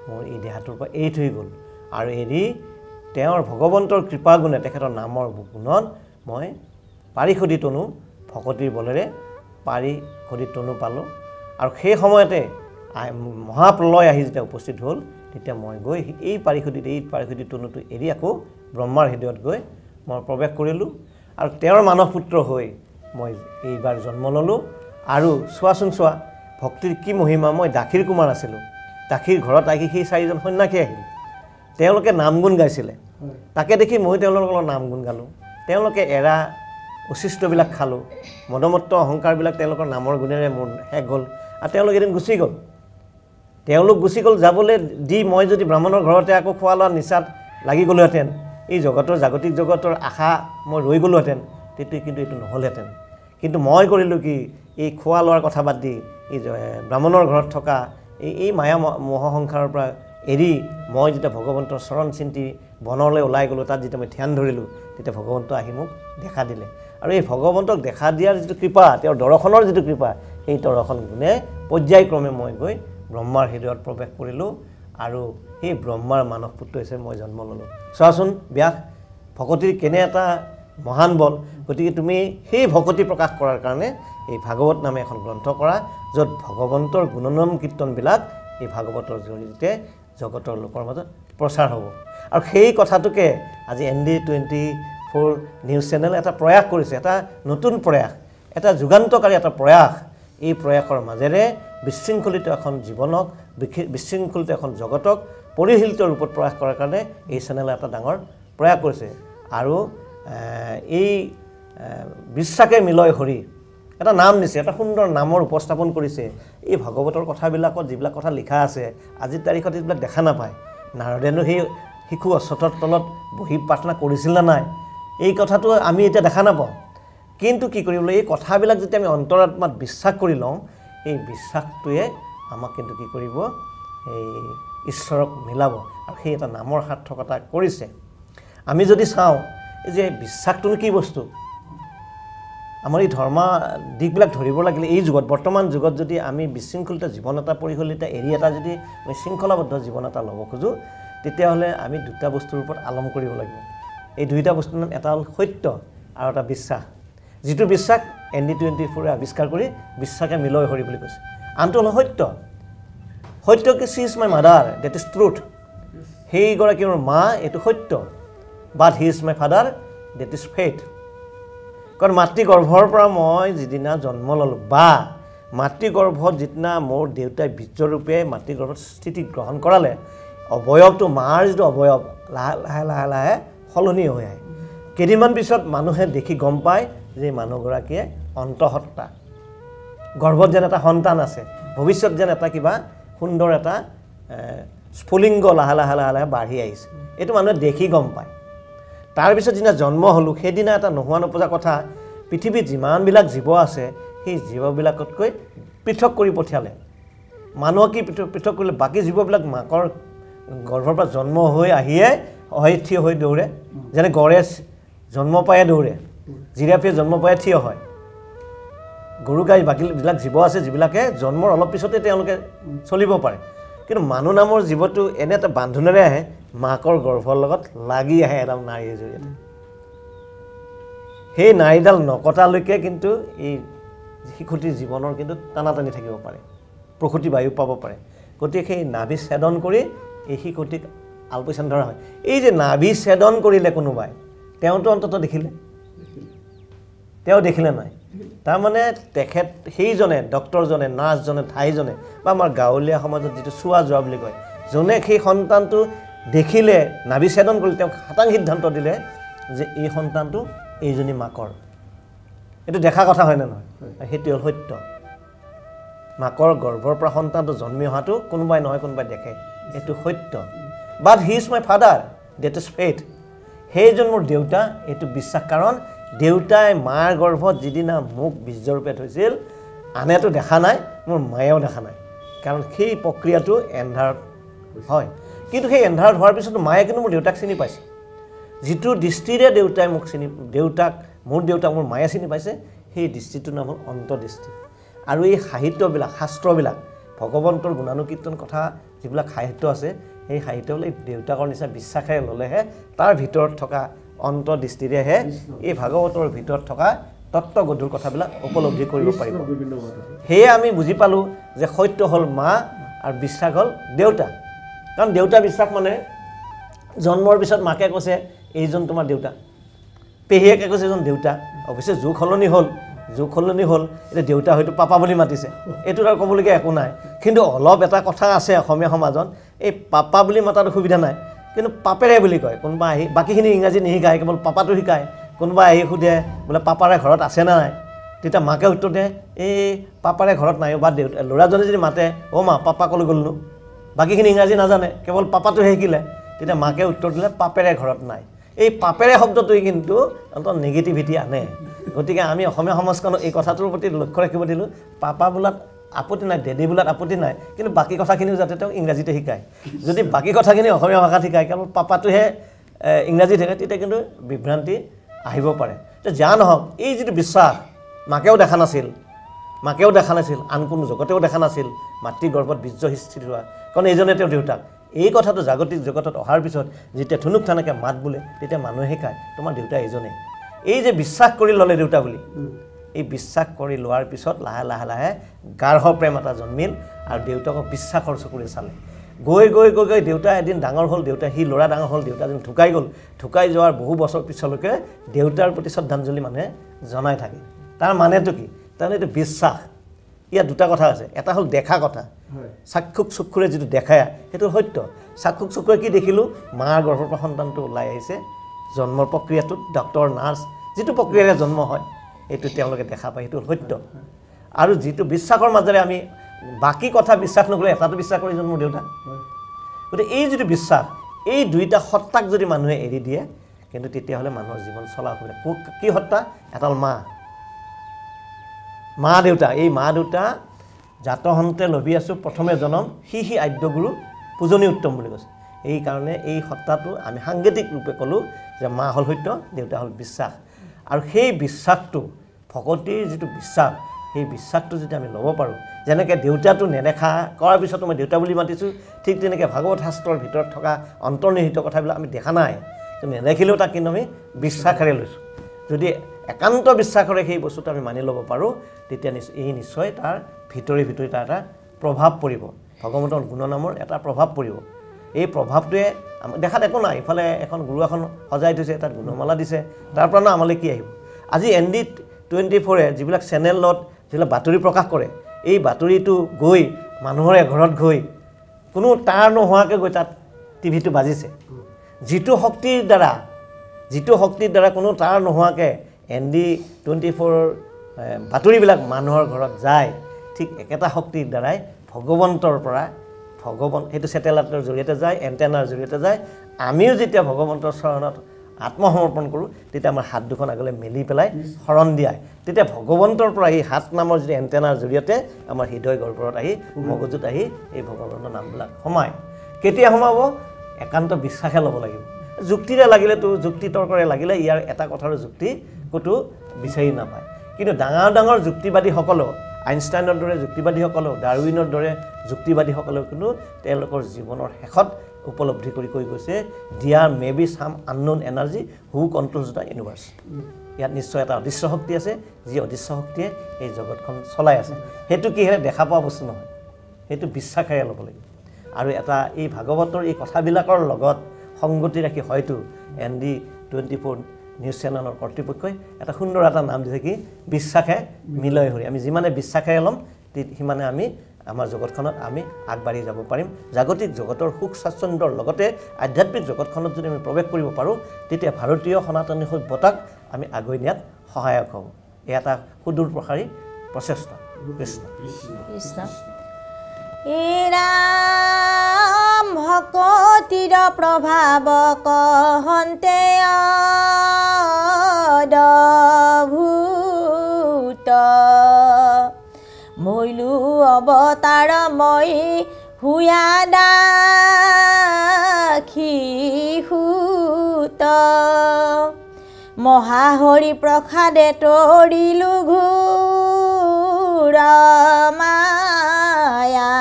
মোৰ এই দেহাটোৰ পৰা এৰি থৈ গ'ল আৰু এৰি তেওঁৰ ভগৱন্তৰ কৃপাগুণে তেখেতৰ নামৰ গুণত মই পাৰিষদী তনু ভকতিৰ বলেৰে পাৰিষদী তনু পালোঁ আৰু সেই সময়তে মহাপ্ৰলয় আহি যেতিয়া উপস্থিত হ'ল তেতিয়া মই গৈ এই পাৰিষদী তনুটো এৰি আকৌ ব্ৰহ্মাৰ হৃদয়ত গৈ মই প্ৰৱেশ কৰিলোঁ আৰু তেওঁৰ মানৱ পুত্ৰ হৈ মই এইবাৰ জন্ম ল'লোঁ আৰু চোৱা ভক্তিৰ কি মহিমা মই দাসীৰ কুমাৰ আছিলোঁ দাসীৰ ঘৰত আহি সেই 4জন সন্যাসী আহিল তেওঁলোকে নাম গুণ গাইছিলে তাকে দেখি মই তেওঁলোকৰ লগত নাম গুণ গালোঁ তেওঁলোকে এৰা উচিষ্টবিলাক খালোঁ মদমত্ত অহংকাৰবিলাক তেওঁলোকৰ নামৰ গুণেৰে মোৰ শেষ হ'ল আৰু তেওঁলোক এদিন গুচি গ'ল যাবলৈ দি মই যদি ব্ৰাহ্মণৰ ঘৰতে আকৌ খোৱা লোৱা নিচাত লাগি গ'লোহেঁতেন এই জাগতিক জগতৰ আশা মই ৰৈ গ'লোহেঁতেন তেতিয়া কিন্তু এইটো নহ'লহেঁতেন কিন্তু মই কৰিলোঁ কি এই খোৱা লোৱাৰ কথা বাদ দি এই ব্ৰাহ্মণৰ ঘৰত থকা এই মায়া মোহ সংসাৰৰ পৰা এৰি মই যেতিয়া ভগৱন্তৰ চৰণ চিন্তি বনলৈ ওলাই গ'লোঁ তাত যেতিয়া মই ধ্যান ধৰিলোঁ তেতিয়া ভগৱন্ত আহি মোক দেখা দিলে আৰু এই ভগৱন্তক দেখা দিয়াৰ যিটো কৃপা তেওঁৰ দৰ্শনৰ যিটো কৃপা সেই দৰ্শন গুণে পৰ্যায়ক্ৰমে মই গৈ ব্ৰহ্মাৰ হৃদয়ত প্ৰৱেশ কৰিলোঁ আৰু সেই ব্ৰহ্মাৰ মানৱ পুত্ৰ হিচাপে মই জন্ম ল'লোঁ চোৱাচোন ব্যাস ভকতিৰ কেনে এটা মহান বল গতিকে তুমি সেই ভকতি প্ৰকাশ কৰাৰ কাৰণে এই ভাগৱত নামে এখন গ্ৰন্থ কৰা য'ত ভগৱন্তৰ গুণনাম কীৰ্তনবিলাক এই ভাগৱতৰ জৰিয়তে জগতৰ লোকৰ মাজত প্ৰচাৰ হ'ব আৰু সেই কথাটোকে আজি ND24 নিউজ চেনেল এটা প্ৰয়াস কৰিছে এটা নতুন প্ৰয়াস এটা যুগান্তকাৰী এটা প্ৰয়াস এই প্ৰয়াসৰ মাজেৰে বিশৃংখলিত এখন জীৱনক বিশৃংখলিত এখন জগতক পৰিশীলিত ৰূপত প্ৰয়াস কৰাৰ কাৰণে এই চেনেলে এটা ডাঙৰ প্ৰয়াস কৰিছে আৰু এই বিশ্বাসে মিলয় হৰি এটা নাম দিছে এটা সুন্দৰ নামৰ উপস্থাপন কৰিছে এই ভাগৱতৰ কথাবিলাকত যিবিলাক কথা লিখা আছে আজিৰ তাৰিখত এইবিলাক দেখা নাপায় নাৰদেনো সেই শিশু অশ্বথৰ তলত বহি প্ৰাৰ্থনা কৰিছিল না নাই এই কথাটো আমি এতিয়া দেখা নাপাওঁ কিন্তু কি কৰিবলৈ এই কথাবিলাক যেতিয়া আমি অন্তৰাত্মাত বিশ্বাস কৰি লওঁ এই বিশ্বাসটোৱে আমাক কিন্তু কি কৰিব এই ঈশ্বৰক মিলাব আৰু সেই এটা নামৰ সাৰ্থকতা কৰিছে আমি যদি চাওঁ যে বিশ্বাসটোনো কি বস্তু আমাৰ এই ধৰ্ম দিকবিলাক ধৰিব লাগিলে এই যুগত বৰ্তমান যুগত যদি আমি বিশৃংখলিত জীৱন এটা পৰিশীলিত এৰি এটা যদি আমি শৃংখলাবদ্ধ জীৱন এটা ল'ব খোজোঁ তেতিয়াহ'লে আমি দুটা বস্তুৰ ওপৰত আলম কৰিব লাগিব এই দুইটা বস্তুৰ নাম এটা হ'ল সত্য আৰু এটা বিশ্বাস যিটো বিশ্বাস ND24 আৱিষ্কাৰ কৰি বিশ্বাসে মিলয় হৰি বুলি কৈছে আনটো হ'ল সত্য কি she is my mother that is truth সেইগৰাকী মোৰ মা এইটো সত্য but he is my father that is faith কাৰণ মাতৃগৰ্ভৰ পৰা মই যিদিনা জন্ম ল'লোঁ বা মাতৃগৰ্ভত যিদিনা মোৰ দেউতাই বীৰ্যৰূপে মাতৃগৰ্ভত স্থিতি গ্ৰহণ কৰালে অৱয়ৱটো মাৰ যিটো অৱয়ৱ লাহে সলনি হৈ আহে কেইদিনমান পিছত মানুহে দেখি গম পায় যে মানুহগৰাকীয়ে অন্তঃসত্ত্বা গৰ্ভত যেন এটা সন্তান আছে ভৱিষ্যত যেন এটা কিবা সুন্দৰ এটা স্ফুলিংগ লাহে লাহে বাঢ়ি আহিছে এইটো মানুহে দেখি গম পায় তাৰপিছত যিদিনা জন্ম হ'লোঁ সেইদিনা এটা নোহোৱা নপজা কথা পৃথিৱীত যিমানবিলাক জীৱ আছে সেই জীৱবিলাকতকৈ পৃথক কৰি পঠিয়ালে মানুহক কি পৃথক কৰিলে বাকী জীৱবিলাক মাকৰ গৰ্ভৰ পৰা জন্ম হৈ আহিয়ে থিয় হৈ দৌৰে যেনে গড়ে জন্ম পায়ে দৌৰে জিৰাফিয়ে জন্ম পায়ে থিয় হয় গৰু গাই বাকীবিলাক জীৱ আছে যিবিলাকে জন্মৰ অলপ পিছতে তেওঁলোকে চলিব পাৰে কিন্তু মানুহ নামৰ জীৱটো এনে এটা বান্ধোনেৰে আহে মাকৰ গৰ্ভৰ লগত লাগি আহে এডাল নাৰীৰ জৰিয়তে সেই নাৰীডাল নকটালৈকে কিন্তু এই শিশুটিৰ জীৱনৰ কিন্তু টানাটানি থাকিব পাৰে প্ৰকৃতি বায়ু পাব পাৰে গতিকে সেই নাভি ছেদন কৰি এই শিশুটিক আলপৈচান ধৰা হয় এই যে নাভি ছেদন কৰিলে কোনোবাই তেওঁতো অন্তত দেখিলে নাই তাৰমানে তেখেত সেইজনে ডক্টৰজনে নাৰ্ছজনে ঠাইজনে বা আমাৰ গাঁৱলীয়া সমাজত যিটো চোৱা যোৱা বুলি কয় যোনে সেই সন্তানটো দেখিলে নাভি ছেদন কৰিলে তেওঁক খাটাং সিদ্ধান্ত দিলে যে এই সন্তানটো এইজনী মাকৰ এইটো দেখা কথা হয় নে নহয় সেইটো হ'ল সত্য মাকৰ গৰ্ভৰ পৰা সন্তানটো জন্মি অহাটো কোনোবাই নহয় কোনোবাই দেখে এইটো সত্য but he is my father that is faith সেইজন মোৰ দেউতা এইটো বিশ্বাস কাৰণ দেউতাই মাৰ গৰ্ভত যিদিনা মোক বীৰ্যৰূপে থৈছিল আনেতো দেখা নাই মোৰ মায়েও দেখা নাই কাৰণ সেই প্ৰক্ৰিয়াটো এন্ধাৰত হয় কিন্তু সেই এন্ধাৰত হোৱাৰ পিছত মায়ে কিন্তু মোৰ দেউতাক চিনি পাইছে যিটো দৃষ্টিৰে দেউতাই মোক চিনি দেউতাক মোৰ মায়ে চিনি পাইছে সেই দৃষ্টিটোৰ নাম হ'ল অন্তৰ্দৃষ্টি আৰু এই সাহিত্যবিলাক শাস্ত্ৰবিলাক ভগৱন্তৰ গুণানুকীৰ্তন কথা যিবিলাক সাহিত্য আছে সেই সাহিত্যবিলাক দেউতাকৰ নিচিনা বিশ্বাসেৰে ল'লেহে তাৰ ভিতৰত থকা অন্তৰ্দৃষ্টিৰেহে এই ভাগৱতৰ ভিতৰত থকা তত্ত্বগধুৰ কথাবিলাক উপলব্ধি কৰিব পাৰিব সেয়ে আমি বুজি পালোঁ যে সত্য হ'ল মা আৰু বিশ্বাস হ'ল দেউতা কাৰণ দেউতা বিশ্বাস মানে জন্মৰ পিছত মাকে কৈছে এইজন তোমাৰ দেউতা পেহীয়েকে কৈছে এজন দেউতা অৱশ্যে যুগ সলনি হ'ল এতিয়া দেউতা হয়তো পাপা বুলি মাতিছে এইটো আৰু ক'বলগীয়া একো নাই কিন্তু অলপ এটা কথা আছে অসমীয়া সমাজত এই পাপা বুলি মাতাৰ সুবিধা নাই কিন্তু পাপেৰে বুলি কয় কোনোবা আহি বাকীখিনি ইংৰাজী নিশিকায় কেৱল পাপাটো শিকায় কোনোবা আহি সোধে বোলে পাপাৰে ঘৰত আছে নে নাই তেতিয়া মাকে উত্তৰ দিয়ে এই পাপাৰে ঘৰত নাই বা দেউতা ল'ৰাজনে যদি মাতে অ' মা পাপা ক'লৈ গ'লনো বাকীখিনি ইংৰাজী নাজানে কেৱল পাপাটোহে শিকিলে তেতিয়া মাকে উত্তৰ দিলে পাপেৰে ঘৰত নাই এই পাপেৰে শব্দটোৱে কিন্তু অন্তত নেগেটিভিটি আনে গতিকে আমি অসমীয়া সমাজখনক এই কথাটোৰ প্ৰতি লক্ষ্য ৰাখিব দিলোঁ পাপা বোলাত আপত্তি নাই ডেডি বোলাত আপত্তি নাই কিন্তু বাকী কথাখিনিও যাতে তেওঁ ইংৰাজীতে শিকায় যদি বাকী কথাখিনি অসমীয়া ভাষাত শিকায় কেৱল পাপাটোহে ইংৰাজীত শিকায় তেতিয়া কিন্তু বিভ্ৰান্তি আহিব পাৰে যা নহওক এই যিটো বিশ্বাস মাকেও দেখা নাছিল আন কোনো জগতেও দেখা নাছিল মাতৃ গৰ্ভত বীৰ্য স্থিৰ হোৱা কাৰণ এইজনে তেওঁ দেউতাক এই কথাটো জাগতিক জগতত অহাৰ পিছত যেতিয়া থুনুক থানাকে মাত বোলে তেতিয়া মানুহে শিকায় তোমাৰ দেউতা এইজনে এই যে বিশ্বাস কৰি ল'লে দেউতা বুলি এই বিশ্বাস কৰি লোৱাৰ পিছত লাহে লাহে গাঢ় প্ৰেম এটা জন্মিল আৰু দেউতাকক বিশ্বাসৰ চকুৰে চালে গৈ দেউতা এদিন ডাঙৰ হ'ল দেউতা সি ল'ৰা ডাঙৰ হ'ল দেউতা এদিন ঢুকাই গ'ল ঢুকাই যোৱাৰ বহু বছৰ পিছলৈকে দেউতাৰ প্ৰতি শ্ৰদ্ধাঞ্জলি মানুহে জনাই থাকে তাৰ মানেটো কি তাৰমানে এইটো বিশ্বাস ইয়াত দুটা কথা আছে এটা হ'ল দেখা কথা চাক্ষুক চক্ষুৰে যিটো দেখায় সেইটো সত্য চাক্ষুক চক্ষুৰে কি দেখিলোঁ মাৰ গৰ্ভৰ পৰা সন্তানটো ওলাই আহিছে জন্মৰ প্ৰক্ৰিয়াটোত ডক্টৰ নাৰ্ছ যিটো প্ৰক্ৰিয়াৰে জন্ম হয় এইটো তেওঁলোকে দেখা পায় সেইটো সত্য আৰু যিটো বিশ্বাসৰ মাজেৰে আমি বাকী কথা বিশ্বাস নকৰিলে এটাটো বিশ্বাস কৰি জন্ম দেউতা গতিকে এই যিটো বিশ্বাস এই দুইটা সত্তাক যদি মানুহে এৰি দিয়ে কিন্তু তেতিয়াহ'লে মানুহৰ জীৱন চলা অসুবিধা কি সত্তা এটা হ'ল মা দেউতা এই মা দেউতা জাতহন্তে লভি আছোঁ প্ৰথমে জনম সি আদ্যগুৰু পূজনী উত্তম বুলি কৈছে এই কাৰণে এই সত্তাটো আমি সাংগীতিক ৰূপে ক'লোঁ যে মা হ'ল সত্য দেউতা হ'ল বিশ্বাস আৰু সেই বিশ্বাসটো ভকতিৰ যিটো বিশ্বাস সেই বিশ্বাসটো যদি আমি ল'ব পাৰোঁ যেনেকৈ দেউতাটো নেদেখা কৰাৰ পিছতো মই দেউতা বুলি মাতিছোঁ ঠিক তেনেকৈ ভাগৱত শাস্ত্ৰৰ ভিতৰত থকা অন্তৰ্নিহিত কথাবিলাক আমি দেখা নাই কিন্তু নেদেখিলেও তাক কিন্তু আমি বিশ্বাসেৰে লৈছোঁ যদি একান্ত বিশ্বাসেৰে সেই বস্তুটো আমি মানি ল'ব পাৰোঁ তেতিয়া নিশ্চয় তাৰ ভিতৰি তাৰ এটা প্ৰভাৱ পৰিব ভগৱন্তৰ গুণনামৰ এটা প্ৰভাৱ পৰিব এই প্ৰভাৱটোৱে দেখাত একো নাই ইফালে এখন গুৰু এখন সজাই থৈছে তাত গুণমালা দিছে তাৰ পৰা আমালৈ কি আহিব আজি ND24 যিবিলাক চেনেলত যিবিলাক বাতৰি প্ৰকাশ কৰে এই বাতৰিটো গৈ মানুহৰ ঘৰত গৈ কোনো তাৰ নোহোৱাকৈ গৈ তাত টিভিটো বাজিছে যিটো শক্তিৰ দ্বাৰা কোনো তাৰ নোহোৱাকৈ ND24 বাতৰিবিলাক মানুহৰ ঘৰত যায় ঠিক একেটা শক্তিৰ দ্বাৰাই ভগৱন্তৰ পৰা সেইটো ছেটেলাইটৰ জৰিয়তে যায় এণ্টেনাৰ জৰিয়তে যায় আমিও যেতিয়া ভগৱন্তৰ চৰণত আত্মসমৰ্পণ কৰোঁ তেতিয়া আমাৰ হাত দুখন আগলৈ মেলি পেলাই শৰণ দিয়ায় তেতিয়া ভগৱন্তৰ পৰা এই হাত নামৰ যিটো এণ্টেনাৰ জৰিয়তে আমাৰ হৃদয় গৰ্ভত আহি মগজুত আহি এই ভগৱন্তৰ নামবিলাক সোমায় কেতিয়া সোমাব একান্ত বিশ্বাসে ল'ব লাগিব যুক্তিৰে লাগিলেতো যুক্তি তৰ্কৰে লাগিলে ইয়াৰ এটা কথাৰ যুক্তি ক'তো বিচাৰি নাপায় কিন্তু ডাঙৰ যুক্তিবাদীসকলেও আইনষ্টাইনৰ দৰে যুক্তিবাদীসকলেও ডাৰউইনৰ দৰে যুক্তিবাদীসকলেও কিন্তু তেওঁলোকৰ জীৱনৰ শেষত উপলব্ধি কৰি কৈ গৈছে there may be some unknown energy who controls the universe ইয়াত নিশ্চয় এটা অদৃশ্য শক্তি আছে যি অদৃশ্য শক্তিয়ে এই জগতখন চলাই আছে সেইটো কিহেৰে দেখা পোৱা বস্তু নহয় সেইটো বিশ্বাসেৰে ল'ব লাগিব আৰু এটা এই ভাগৱতৰ এই কথাবিলাকৰ লগত সংগতি ৰাখি হয়তো ND24 নিউজ চেনেলৰ কৰ্তৃপক্ষই এটা সুন্দৰ এটা নাম দিছে কি বিশ্বাসে মিলয় হৰি আমি যিমানে বিশ্বাসেৰে ল'ম সিমানে আমি আমাৰ জগতখনত আমি আগবাঢ়ি যাব পাৰিম জাগতিক জগতৰ সুখ স্বাচ্ছন্দ্যৰ লগতে আধ্যাত্মিক জগতখনত যদি আমি প্ৰৱেশ কৰিব পাৰোঁ তেতিয়া ভাৰতীয় সনাতনী সভ্যতাক আমি আগুৱাই নিয়াত সহায়ক হ'ব এয়া এটা সুদূৰ প্ৰসাৰী প্ৰচেষ্টা কৃষ্ণ কৃষ্ণ ৰাম ভকতিৰ প্ৰভাৱ কহন্তে অদ্ভুত মইলো অৱতাৰ মই হুয়া দাখি সুত মহাহৰি প্ৰসাদে তৰিলো ঘূৰ মায়া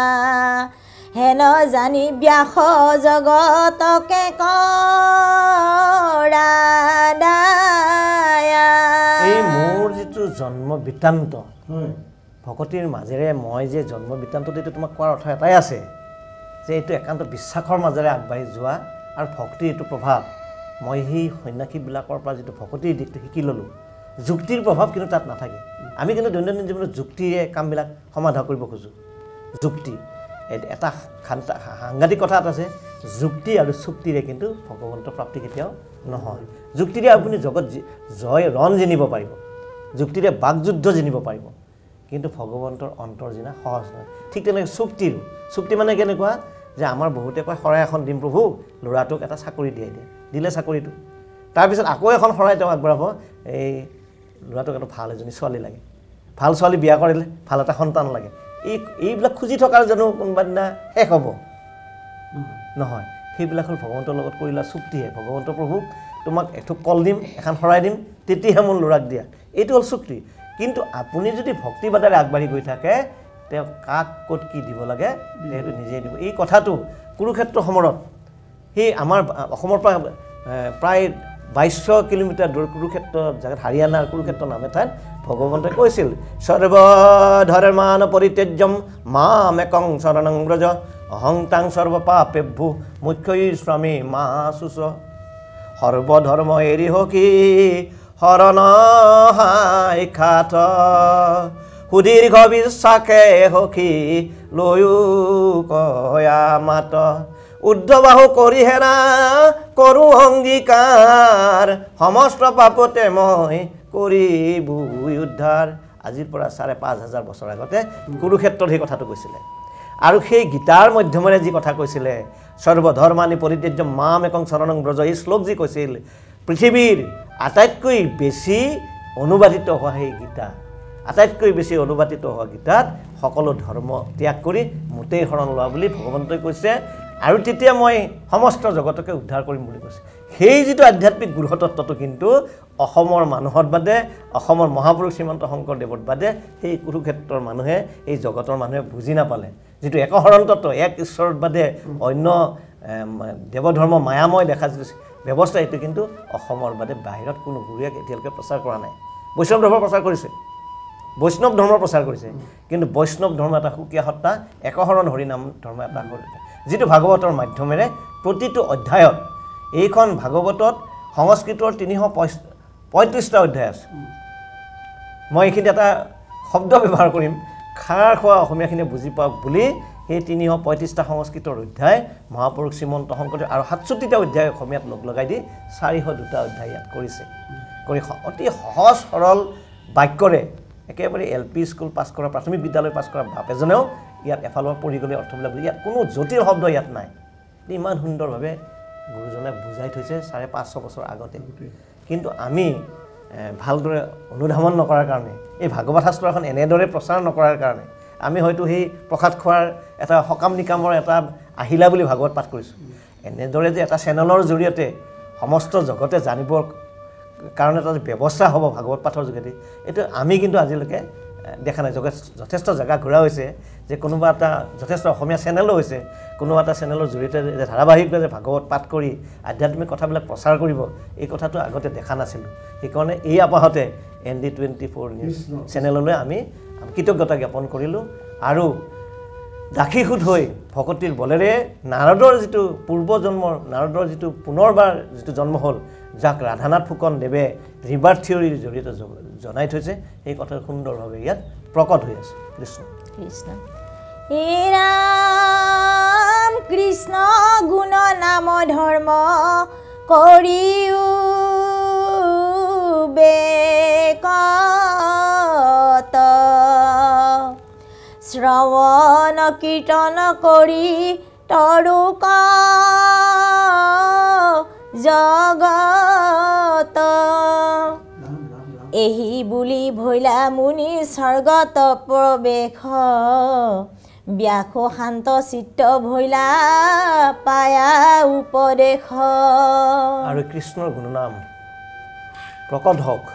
হেন জানি ব্যাস জগতকে কৰা দায়া। এই মোৰ যিটো জন্ম বৃত্তান্ত ভকতিৰ মাজেৰে মই যে জন্ম বৃত্তান্তটো এইটো তোমাক কোৱাৰ অৰ্থ এটাই আছে যে এইটো একান্ত বিশ্বাসৰ মাজেৰে আগবাঢ়ি যোৱা আৰু ভক্তিৰ এইটো প্ৰভাৱ মই সেই সন্যাসীবিলাকৰ পৰা যিটো ভকতিৰ দিশটো শিকি ল'লোঁ যুক্তিৰ প্ৰভাৱ কিন্তু তাত নাথাকে। আমি কিন্তু দৈনন্দিন জীৱনত যুক্তিৰে কামবিলাক সমাধা কৰিব খোজোঁ। যুক্তি এটা সাংঘাতিক কথা এটা আছে যুক্তি আৰু চুক্তিৰে কিন্তু ভগৱন্ত প্ৰাপ্তি কেতিয়াও নহয়। যুক্তিৰে আপুনি জগত জয় ৰণ জিনিব পাৰিব, যুক্তিৰে বাকযুদ্ধ জিনিব পাৰিব, কিন্তু ভগৱন্তৰ অন্তৰ জিনা সহজ নহয়। ঠিক তেনেকৈ চুক্তিৰো চুক্তি মানে কেনেকুৱা যে আমাৰ বহুতে কয় শৰাই এখন দিম প্ৰভু ল'ৰাটোক এটা চাকৰি দিয়াই দিয়ে, দিলে চাকৰিটো তাৰপিছত আকৌ এখন শৰাই তেওঁ আগবঢ়াব এই ল'ৰাটোক এটা ভাল এজনী ছোৱালী লাগে, ভাল ছোৱালী বিয়া কৰিলে ভাল এটা সন্তান লাগে। এইবিলাক খুজি থকাৰ জানো কোনোবা দিনা শেষ হ'ব? নহয়। সেইবিলাক হ'ল ভগৱন্তৰ লগত কৰিলা চুক্তিহে। ভগৱন্ত প্ৰভুক তোমাক এঠোক কল দিম এখন শৰাই দিম তেতিয়াহে মোৰ ল'ৰাক দিয়া, এইটো হ'ল চুক্তি। কিন্তু আপুনি যদি ভক্তিবাদেৰে আগবাঢ়ি গৈ থাকে তেওঁ কাক ক'ত কি দিব লাগে সেইটো নিজেই দিব। এই কথাটো কুৰুক্ষেত্ৰ সমৰত সেই আমাৰ অসমৰ পৰা প্ৰায় 2200 কিলোমিটাৰ দূৰ কুৰুক্ষেত্ৰ জেগাত হাৰিয়ানাৰ কুৰুক্ষেত্ৰ নামে ঠাইত ভগৱন্তই কৈছিল সৰ্বধৰ্মান পৰিত্যজ্যম মামেকং শৰণং ব্ৰজ অহং তাং সৰ্বপাপেভ্যো মুখ্যই স্বামী মা শুচ সৰ্বধৰ্ম এৰি হকি শৰণ হাইখাত সুদীৰ্ঘ বিশ্বাসে সখী লৈও কয়া মাত উদ্ধবাহু কৰি হেৰা কৰো অংগীকাৰ সমস্ত পাপতে মই কৰিবই উদ্ধাৰ। আজিৰ পৰা 5,500 বছৰ আগতে কুৰুক্ষেত্ৰত সেই কথাটো কৈছিলে। আৰু সেই গীতাৰ মাধ্যমেৰে যি কথা কৈছিলে সৰ্বধৰ্মানি পৰিত্যজ্য মাম একং শৰণং ব্ৰজ, এই শ্লোক যি কৈছিল পৃথিৱীৰ আটাইতকৈ বেছি অনুবাদিত হোৱা সেই গীতা, আটাইতকৈ বেছি অনুবাদিত হোৱা গীতাত সকলো ধৰ্ম ত্যাগ কৰি মোতেই শৰণ লোৱা বুলি ভগৱন্তই কৈছে। আৰু তেতিয়া মই সমস্ত জগতকে উদ্ধাৰ কৰিম বুলি কৈছে। সেই যিটো আধ্যাত্মিক গৃহতত্বটো কিন্তু অসমৰ মানুহত বাদে অসমৰ মহাপুৰুষ শ্ৰীমন্ত শংকৰদেৱত বাদে সেই কুৰুক্ষেত্ৰৰ মানুহে এই জগতৰ মানুহে বুজি নাপালে। যিটো একশৰণ তত্ত্ব এক ঈশ্বৰৰ বাদে অন্য দেৱধৰ্ম মায়াময় দেখা যিটো ব্যৱস্থা এইটো কিন্তু অসমৰ বাদে বাহিৰত কোনো গুৰুৱে এতিয়ালৈকে প্ৰচাৰ কৰা নাই। বৈষ্ণৱ ধৰ্মৰ প্ৰচাৰ কৰিছে, বৈষ্ণৱ ধৰ্মৰ প্ৰচাৰ কৰিছে, কিন্তু বৈষ্ণৱ ধৰ্ম এটা সুকীয়া সত্তা, একশৰণ হৰিনাম ধৰ্ম এটা যিটো ভাগৱতৰ মাধ্যমেৰে প্ৰতিটো অধ্যায়ত এইখন ভাগৱতত সংস্কৃতৰ 335টা অধ্যায় আছে। মই এইখিনি এটা শব্দ ব্যৱহাৰ কৰিম খাৰ খোৱা অসমীয়াখিনিয়ে বুজি পাওক বুলি সেই 335টা সংস্কৃতৰ অধ্যায় মহাপুৰুষ শ্ৰীমন্ত শংকৰদেৱ আৰু 67টা অধ্যায় অসমীয়াত লগ লগাই দি 402টা অধ্যায় ইয়াত কৰিছে। কৰি অতি সহজ সৰল বাক্যৰে একেবাৰে LP স্কুল পাছ কৰা প্ৰাথমিক বিদ্যালয় পাছ কৰা বাপ এজনেও ইয়াত এফালৰ পঢ়ি গ'লে অৰ্থবিলাক ইয়াত কোনো জটিল শব্দ ইয়াত নাই। ইমান সুন্দৰভাৱে গুৰুজনে বুজাই থৈছে 550 বছৰ আগতে। কিন্তু আমি ভালদৰে অনুধাৱন নকৰাৰ কাৰণে এই ভাগৱত শাস্ত্ৰ এখন এনেদৰে প্ৰচাৰ নকৰাৰ কাৰণে আমি হয়তো সেই প্ৰসাদ খোৱাৰ এটা সকাম নিকামৰ এটা আহিলা বুলি ভাগৱত পাঠ কৰিছোঁ। এনেদৰে যে এটা চেনেলৰ জৰিয়তে সমস্ত জগতে জানিবৰ কাৰণে এটা ব্যৱস্থা হ'ব ভাগৱত পাঠৰ যোগেদি এইটো আমি কিন্তু আজিলৈকে দেখা নাই। যথেষ্ট জেগা ঘূৰা হৈছে যে কোনোবা এটা যথেষ্ট অসমীয়া চেনেলো হৈছে, কোনোবা এটা চেনেলৰ জৰিয়তে যে ধাৰাবাহিকভাৱে ভাগৱত পাঠ কৰি আধ্যাত্মিক কথাবিলাক প্ৰচাৰ কৰিব এই কথাটো আগতে দেখা নাছিলোঁ। সেইকাৰণে এই আপাহতে ND24 নিউজ চেনেললৈ আমি কৃতজ্ঞতা জ্ঞাপন কৰিলোঁ। আৰু দাসীসুধ হৈ ভকতিৰ বলেৰে নাৰদৰ যিটো পূৰ্বজন্মৰ নাৰদৰ যিটো পুনৰবাৰ যিটো জন্ম হ'ল, যাক ৰাধানাথ ফুকন দেৱে ৰিভাৰ থিয়ৰীৰ জৰিয়তে জনাই থৈছে, সেই কথা সুন্দৰভাৱে ইয়াত প্ৰকট হৈ আছে। কৃষ্ণ কৃষ্ণ হে ৰাম কৃষ্ণ গুণ নাম ধৰ্ম কৰিও বেকত শ্ৰৱণ কীৰ্তন কৰি তৰুক জগত এহি বুলি ভৈলা মুনি স্বৰ্গত প্ৰৱেশ ব্যাস শান্ত চিত্ত ভৈলা পায়া উপদেশ আৰু কৃষ্ণৰ গুণনাম প্ৰকট হওক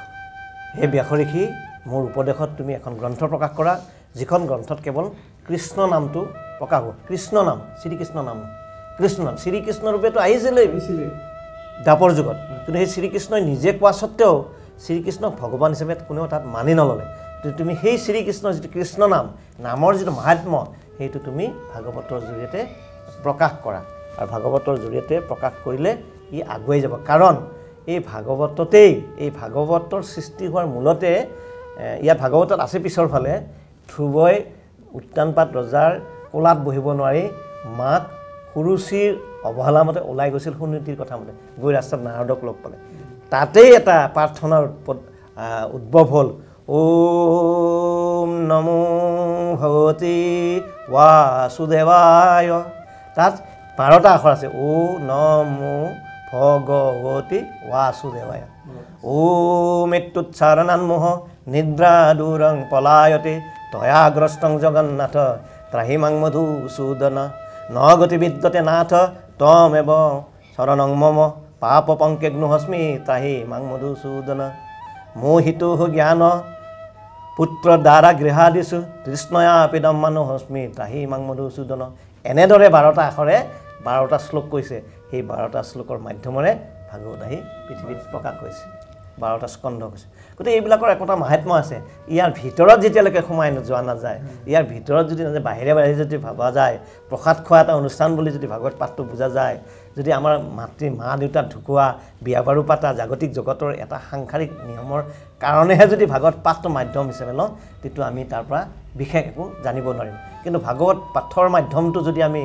হে ব্যাস ঋষি মোৰ উপদেশত তুমি এখন গ্ৰন্থ প্ৰকাশ কৰা যিখন গ্ৰন্থত কেৱল কৃষ্ণ নামটো প্ৰকাশ হ'ব কৃষ্ণ নাম শ্ৰীকৃষ্ণ নাম কৃষ্ণ নাম শ্ৰীকৃষ্ণ ৰূপেতো আহিছিলে দ্বাপৰ যুগত কিন্তু সেই শ্ৰীকৃষ্ণই নিজে কোৱা স্বত্তেও শ্ৰীকৃষ্ণক ভগৱান হিচাপে কোনেও তাত মানি নল'লে তুমি সেই শ্ৰীকৃষ্ণৰ যিটো কৃষ্ণ নামৰ যিটো মাহাত্ম্য সেইটো তুমি ভাগৱতৰ জৰিয়তে প্ৰকাশ কৰা আৰু ভাগৱতৰ জৰিয়তে প্ৰকাশ কৰিলে ই আগুৱাই যাব কাৰণ এই ভাগৱততেই এই ভাগৱতৰ সৃষ্টি হোৱাৰ মূলতে ইয়াত ভাগৱতত আছে পিছৰ ফালে ধ্ৰুৱই উত্তানপাত ৰজাৰ কোলাত বহিব নোৱাৰি মাক সুৰুচিৰ অৱহেলামতে ওলাই গৈছিল সুনীতিৰ কথা মতে গৈ ৰাস্তাত নাৰদক লগ পালে তাতেই এটা প্ৰাৰ্থনাৰ উদ্ভৱ হ'ল ওম নমো ভগৱতী বাসুদেৱায় তাত 12টা আখৰ আছে ও নমো ভগৱতী বাসুদেৱায় ও মৃত্যুচ্চাৰণান্মোহ নিদ্ৰা দূৰং পলায়তে তয়াগ্ৰস্তং জগন্নাথ ত্ৰাহিমাং মধুসূদন ন গতি বিদ্যতে নাথ তমেব শৰণং মম পাপ পংকেগ্নুহস্মি ত্ৰাহিমাং মধুসূদন মোহিতো জ্ঞান পুত্ৰ দ্বাৰা গৃহাদিছো তৃষ্ণয়াপিদম মানুহস্মি ত্ৰাহিমাং মধুসূদন এনেদৰে 12টা আখৰে 12টা শ্লোক কৈছে সেই 12টা শ্লোকৰ মাধ্যমেৰে ভাগৱত আহি পৃথিৱীত প্ৰকাশ হৈছে 12টা স্কন্ধ কৈছে গতিকে এইবিলাকৰ একোটা মাহাত্ম্য আছে ইয়াৰ ভিতৰত যেতিয়ালৈকে সোমাই যোৱা নাযায় ইয়াৰ ভিতৰত যদি নাযায় বাহিৰে বাহিৰে যদি ভাবা যায় প্ৰসাদ খোৱা এটা অনুষ্ঠান বুলি যদি ভাগৱত পাঠটো বুজা যায় যদি আমাৰ মা দেউতা ঢুকুৱা বিয়া বাৰু পাতা জাগতিক জগতৰ এটা সাংসাৰিক নিয়মৰ কাৰণেহে যদি ভাগৱত পাঠটো মাধ্যম হিচাপে লওঁ তেতিয়া আমি তাৰ পৰা বিশেষ একো জানিব নোৱাৰিম কিন্তু ভাগৱত পাঠৰ মাধ্যমটো যদি আমি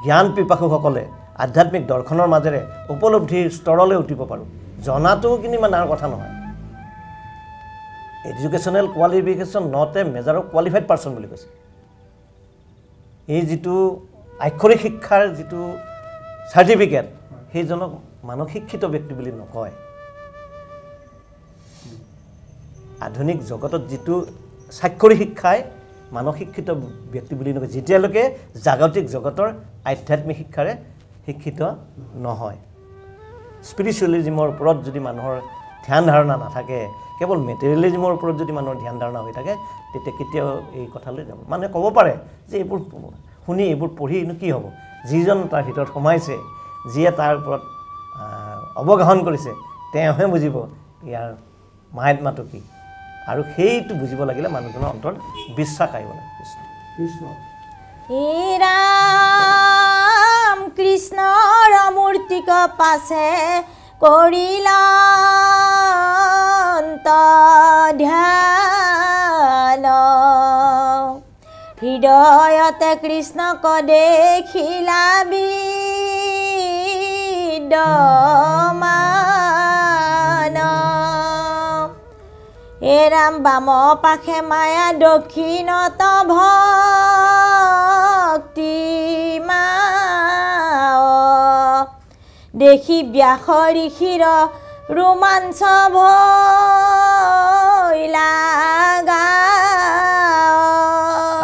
জ্ঞান পিপাসুসকলে আধ্যাত্মিক দৰ্শনৰ মাজেৰে উপলব্ধিৰ স্তৰলৈ উঠিব পাৰোঁ জনাটো কিন্তু ইমান ডাঙৰ কথা নহয় educational qualification not a measure of qualified person বুলি কৈছে এই যিটো আক্ষৰিক শিক্ষাৰ যিটো চাৰ্টিফিকেট সেইজনক মানৱ শিক্ষিত ব্যক্তি বুলি নকয় আধুনিক জগতত যিটো স্বাক্ষৰিক শিক্ষাই মানৱ শিক্ষিত ব্যক্তি বুলি নকয় যেতিয়ালৈকে জাগতিক জগতৰ আধ্যাত্মিক শিক্ষাৰে শিক্ষিত নহয় স্পিৰিচুৱেলিজিমৰ ওপৰত যদি মানুহৰ ধ্যান ধাৰণা নাথাকে কেৱল মেটেৰিয়েলিজিমৰ ওপৰত যদি মানুহৰ ধ্যান ধাৰণা হৈ থাকে তেতিয়া কেতিয়াও এই কথালৈ যাব মানুহে ক'ব পাৰে যে এইবোৰ শুনি এইবোৰ পঢ়িনো কি হ'ব যিজন তাৰ ভিতৰত সোমাইছে যিয়ে তাৰ ওপৰত অৱগাহন কৰিছে তেওঁহে বুজিব ইয়াৰ মাহাত্ম্যটো কি আৰু সেইটো বুজিব লাগিলে মানুহজনৰ অন্তৰত বিশ্বাস আহিব লাগে কৃষ্ণ ৰাম কৃষ্ণৰ মূৰ্তিক পাছে কৰিলা ধ্যান হৃদয়তে কৃষ্ণক দেখিলা বিদ্যমান হে ৰাম বাম পাশে মায়া দক্ষিণত ভক্তি দেখি ব্যাস ঋষিৰ ৰোমাঞ্চ ভৈলা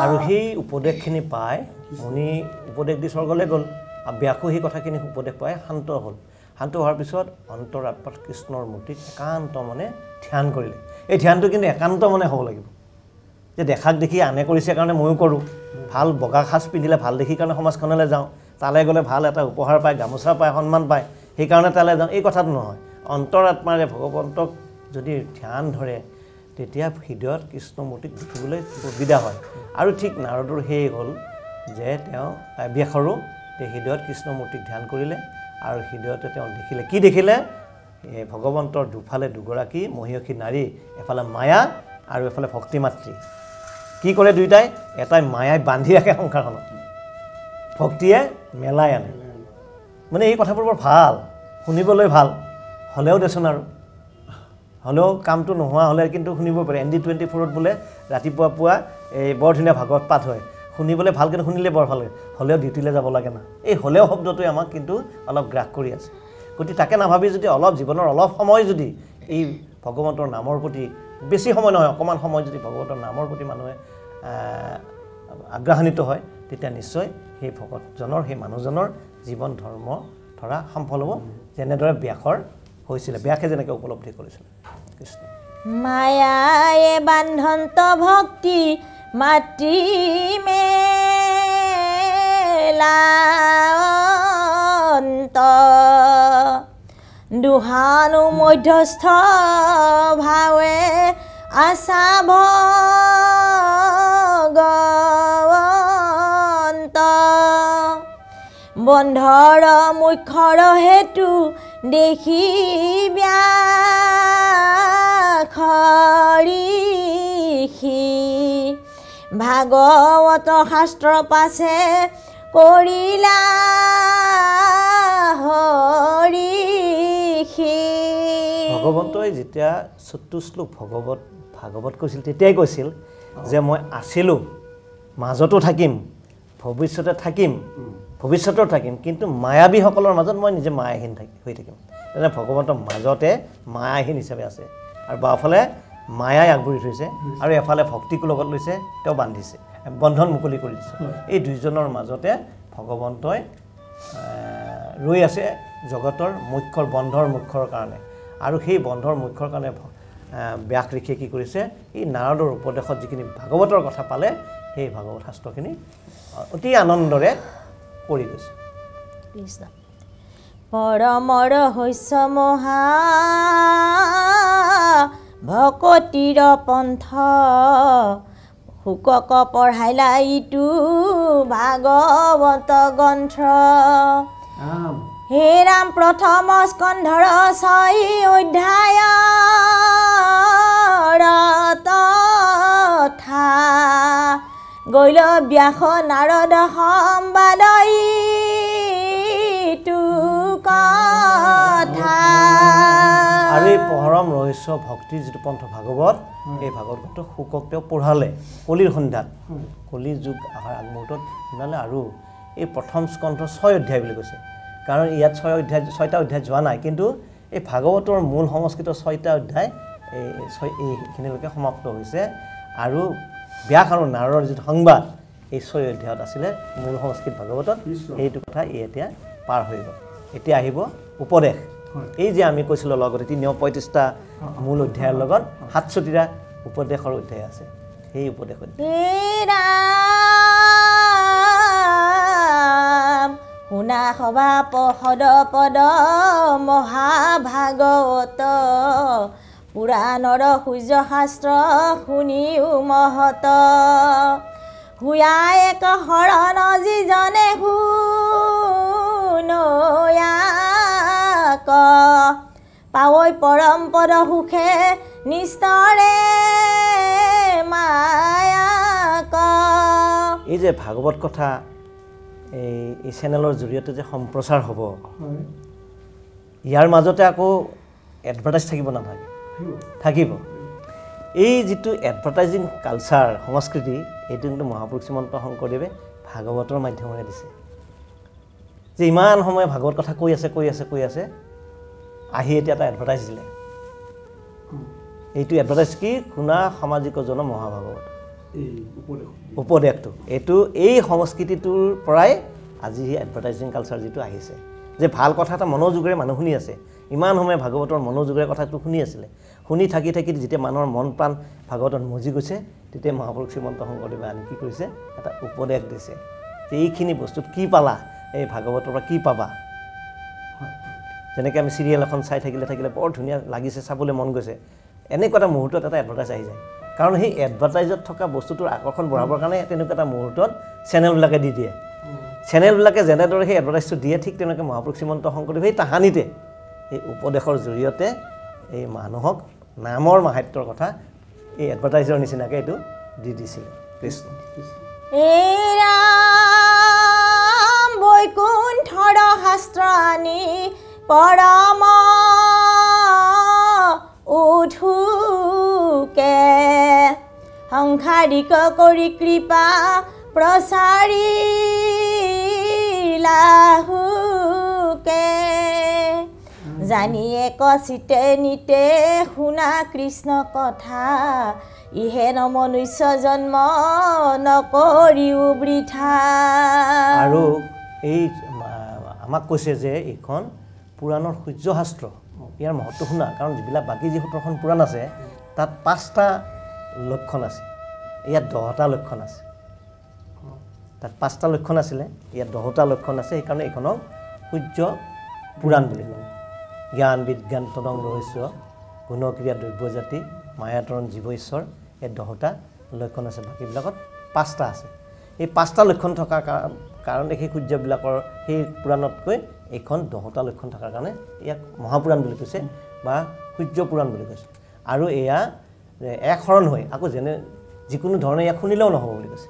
আৰু সেই উপদেশখিনি পাই মুনি উপদেশ দি স্বৰ্গলৈ গ'ল আৰু ব্যাসো সেই কথাখিনি উপদেশ পাই শান্ত হ'ল শান্ত হোৱাৰ পিছত অন্তৰাত্মাত কৃষ্ণৰ মূৰ্তিক একান্ত মনে ধ্যান কৰিলে এই ধ্যানটো কিন্তু একান্ত মনে হ'ব লাগিব যে দেখাক দেখি আনে কৰিছে কাৰণে ময়ো কৰোঁ ভাল বগা সাজ পিন্ধিলে ভাল দেখি কাৰণে সমাজখনলৈ যাওঁ তালৈ গ'লে ভাল এটা উপহাৰ পায় গামোচা পায় সন্মান পায় সেইকাৰণে তালৈ যাওঁ এই কথাটো নহয় অন্তৰাত্মাৰে ভগৱন্তক যদি ধ্যান ধৰে তেতিয়া হৃদয়ত কৃষ্ণমূৰ্তিক দেখিবলৈ সুবিধা হয় আৰু ঠিক নাৰদৰ সেই হ'ল যে তেওঁ ব্যাসৰো হৃদয়ত কৃষ্ণমূৰ্তিক ধ্যান কৰিলে আৰু হৃদয়তে তেওঁ দেখিলে কি দেখিলে ভগৱন্তৰ দুফালে দুগৰাকী মহিয়সী নাৰী এফালে মায়া আৰু এফালে ভক্তিমাতৃ কি কৰে দুইটাই এটাই মায়াই বান্ধি ৰাখে সংসাৰখনত ভক্তিয়ে মেলাই আনে মানে এই কথাবোৰ বৰ ভাল শুনিবলৈ ভাল হ'লেও দেচোন আৰু হ'লেও কামটো নোহোৱা হ'লে কিন্তু শুনিব পাৰে ND24ত বোলে ৰাতিপুৱা পুৱা এই বৰ ধুনীয়া ভাগৱত পাঠ হয় শুনিবলৈ ভালকৈ শুনিলে বৰ ভাল লাগে হ'লেও ডিউটিলৈ যাব লাগে না এই হ'লেও শব্দটোৱে আমাক কিন্তু অলপ গ্ৰাস কৰি আছে গতিকে তাকে নাভাবি যদি অলপ জীৱনৰ অলপ সময় যদি এই ভগৱন্তৰ নামৰ প্ৰতি বেছি সময় নহয় অকণমান সময় যদি ভগৱন্তৰ নামৰ প্ৰতি মানুহে আগ্ৰহান্বিত হয় তেতিয়া নিশ্চয় সেই ভকতজনৰ সেই মানুহজনৰ জীৱন ধৰ্ম ধৰা সফল হ'ব যেনেদৰে ব্যাসৰ হৈছিলে ব্যাসে যেনেকৈ উপলব্ধি কৰিছিল কৃষ্ণ মায়ায়ে বান্ধন্ত ভক্তি মাতৃ মেলান্ত দুহানু মধ্যস্থ ভাৱে আশা ভগৱন্ত বন্ধৰ মুখ্যৰ হেতু দেখি ব্যাসঋষি ভাগৱত শাস্ত্ৰ পাছে কৰিলা হৰিষি ভগৱন্তই যেতিয়া ৭৪ শ্লোক ভাগৱত কৈছিল তেতিয়াই কৈছিল যে মই আছিলোঁ মাজতো থাকিম ভৱিষ্যতে থাকিম ভৱিষ্যতৰ থাকিম কিন্তু মায়াবীসকলৰ মাজত মই নিজে মায়াহীন হৈ থাকিম তেনে ভগৱন্তৰ মাজতে মায়াহীন হিচাপে আছে আৰু বাওঁফালে মায়াই আগবঢ়ি থৈছে আৰু এফালে ভক্তিকো লগত লৈছে তেওঁ বান্ধিছে বন্ধন মুকলি কৰি দিছে এই দুইজনৰ মাজতে ভগৱন্তই ৰৈ আছে জগতৰ মুখ্যৰ বন্ধৰ মুখ্যৰ কাৰণে আৰু সেই বন্ধৰ মুখ্যৰ কাৰণে ব্যাস ঋষিয়ে কি কৰিছে এই নাৰদৰ উপদেশত যিখিনি ভাগৱতৰ কথা পালে সেই ভাগৱত শাস্ত্ৰখিনি অতি আনন্দৰে কৰি গৈছে কৃষ্ণ পৰমৰ শস্য মহা ভকতিৰ পন্থ শুকক পঢ়াইলা ইটো ভাগৱত গ্ৰন্থ হে ৰাম প্ৰথম স্কন্ধৰ 6 অধ্যায় তথা গৈল ব্যাস নাৰদ সম্বাদই কথা আৰু এই পৰম ৰহস্য ভক্তিৰ যিটো পন্থ ভাগৱত এই ভাগৱতটো শুকক তেওঁ পঢ়ালে কলিৰ সন্ধ্যাত কলি যুগ অহাৰ আগমুহূৰ্তত শুনালে আৰু এই প্ৰথম স্কন্ধ 6 অধ্যায় বুলি কৈছে কাৰণ ইয়াত 6টা অধ্যায় যোৱা নাই কিন্তু এই ভাগৱতৰ মূল সংস্কৃত 6টা অধ্যায় এইখিনিলৈকে সমাপ্ত হৈছে আৰু ব্যাস আৰু নাৰদৰ যিটো সংবাদ এই 6 অধ্যায়ত আছিলে মূল সংস্কৃত ভাগৱতত সেইটো কথা এতিয়া পাৰ হৈ গ'ল এতিয়া আহিব উপদেশ এই যে আমি কৈছিলোঁ লগতে ৩৩৫টা মূল অধ্যায়ৰ লগত ৬৭টা উপদেশৰ অধ্যায় আছে সেই উপদেশ শুনা সভা পদ পদ মহাভাগৱত পুৰাণৰ সূৰ্য শাস্ত্ৰ শুনিও মহত হুয়া এক শৰণ যিজনে শুনয়াক পাৱৈ পৰম পদ সুখে নিস্তৰে মায়াক এই যে ভাগৱত কথা এই চেনেলৰ জৰিয়তে যে সম্প্ৰচাৰ হ'ব ইয়াৰ মাজতে আকৌ এডভাৰটাইজ থাকিব নাথাকে থাকিব এই যিটো এডভাৰটাইজিং কালচাৰ সংস্কৃতি এইটো কিন্তু মহাপুৰুষ শ্ৰীমন্ত শংকৰদেৱে ভাগৱতৰ মাধ্যমেৰে দিছে যে ইমান সময় ভাগৱত কথা কৈ আছে আহি এতিয়া এটা এডভাৰটাইজ দিলে এইটো এডভাৰটাইজ কি শুনা সামাজিক জন মহাভাগৱত উপদেশটো এইটো এই সংস্কৃতিটোৰ পৰাই আজি এডভাৰটাইজিং কালচাৰ যিটো আহিছে যে ভাল কথা এটা মনোযোগেৰে মানুহ শুনি আছে ইমান সময় ভাগৱতৰ মনোযোগেৰে কথাটো শুনি আছিলে শুনি থাকি যেতিয়া মানুহৰ মন প্ৰাণ ভাগৱতত মজি গৈছে তেতিয়া মহাপুৰুষ শ্ৰীমন্ত শংকৰদেৱে আনি কি কৰিছে এটা উপদেশ দিছে যে এইখিনি বস্তুত কি পালা এই ভাগৱতৰ পৰা কি পাবা যেনেকৈ আমি চিৰিয়েল এখন চাই থাকিলে বৰ ধুনীয়া লাগিছে চাবলৈ মন গৈছে এনেকুৱা এটা মুহূৰ্তত এটা এডভাৰটাইজ আহি যায় কাৰণ সেই এডভাৰটাইজত থকা বস্তুটোৰ আকৰ্ষণ বঢ়াবৰ কাৰণে তেনেকুৱা এটা মুহূৰ্তত চেনেলবিলাকে দি দিয়ে চেনেলবিলাকে যেনেদৰে সেই এডভাৰটাইজটো দিয়ে ঠিক তেনেকৈ মহাপুৰুষ শ্ৰীমন্ত শংকৰদেৱে সেই তাহানিতে এই উপদেশৰ জৰিয়তে এই মানুহক নামৰ মাহাত্যৰ কথা এই এডভাৰটাইজৰ নিচিনাকৈ এইটো দি দিছিল কৃষ্ণ বৈকুণ্ঠৰ শাস্ত্ৰ আনি পৰম উঠুকে সংসাৰিক কৰি কৃপা প্ৰচাৰিলাহুকে জানিয়ে কচিতে নিতে শুনা কৃষ্ণ কথা ইহে মনুষ্য জন্ম নকৰিও বৃথা। আৰু এই আমাক কৈছে যে এইখন পুৰাণৰ সূৰ্যশাস্ত্ৰ ইয়াৰ মহত্ব শুনা, কাৰণ যিবিলাক বাকী যি 17খন পুৰাণ আছে তাত 5টা লক্ষণ আছে, ইয়াত 10টা লক্ষণ আছে। তাত 5টা লক্ষণ আছিলে, ইয়াত 10টা লক্ষণ আছে, সেইকাৰণে এইখনক সূৰ্য পুৰাণ বুলি কয়। জ্ঞান বিজ্ঞান তদং ৰহস্য গুণক্ৰিয়া দ্ৰব্যজাতি মায়াতৰণ জীৱ ঈশ্বৰ, এই 10টা লক্ষণ আছে, বাকীবিলাকত 5টা আছে। এই 5টা লক্ষণ থকাৰ কাৰণে সেই সূৰ্যবিলাকৰ সেই পুৰাণতকৈ এইখন 10টা লক্ষণ থকাৰ কাৰণে ইয়াক মহাপুৰাণ বুলি কৈছে বা সূৰ্য পুৰাণ বুলি কৈছে। আৰু এয়া এক শৰণ হৈ আকৌ যেনে যিকোনো ধৰণে ইয়াক শুনিলেও নহ'ব বুলি কৈছে।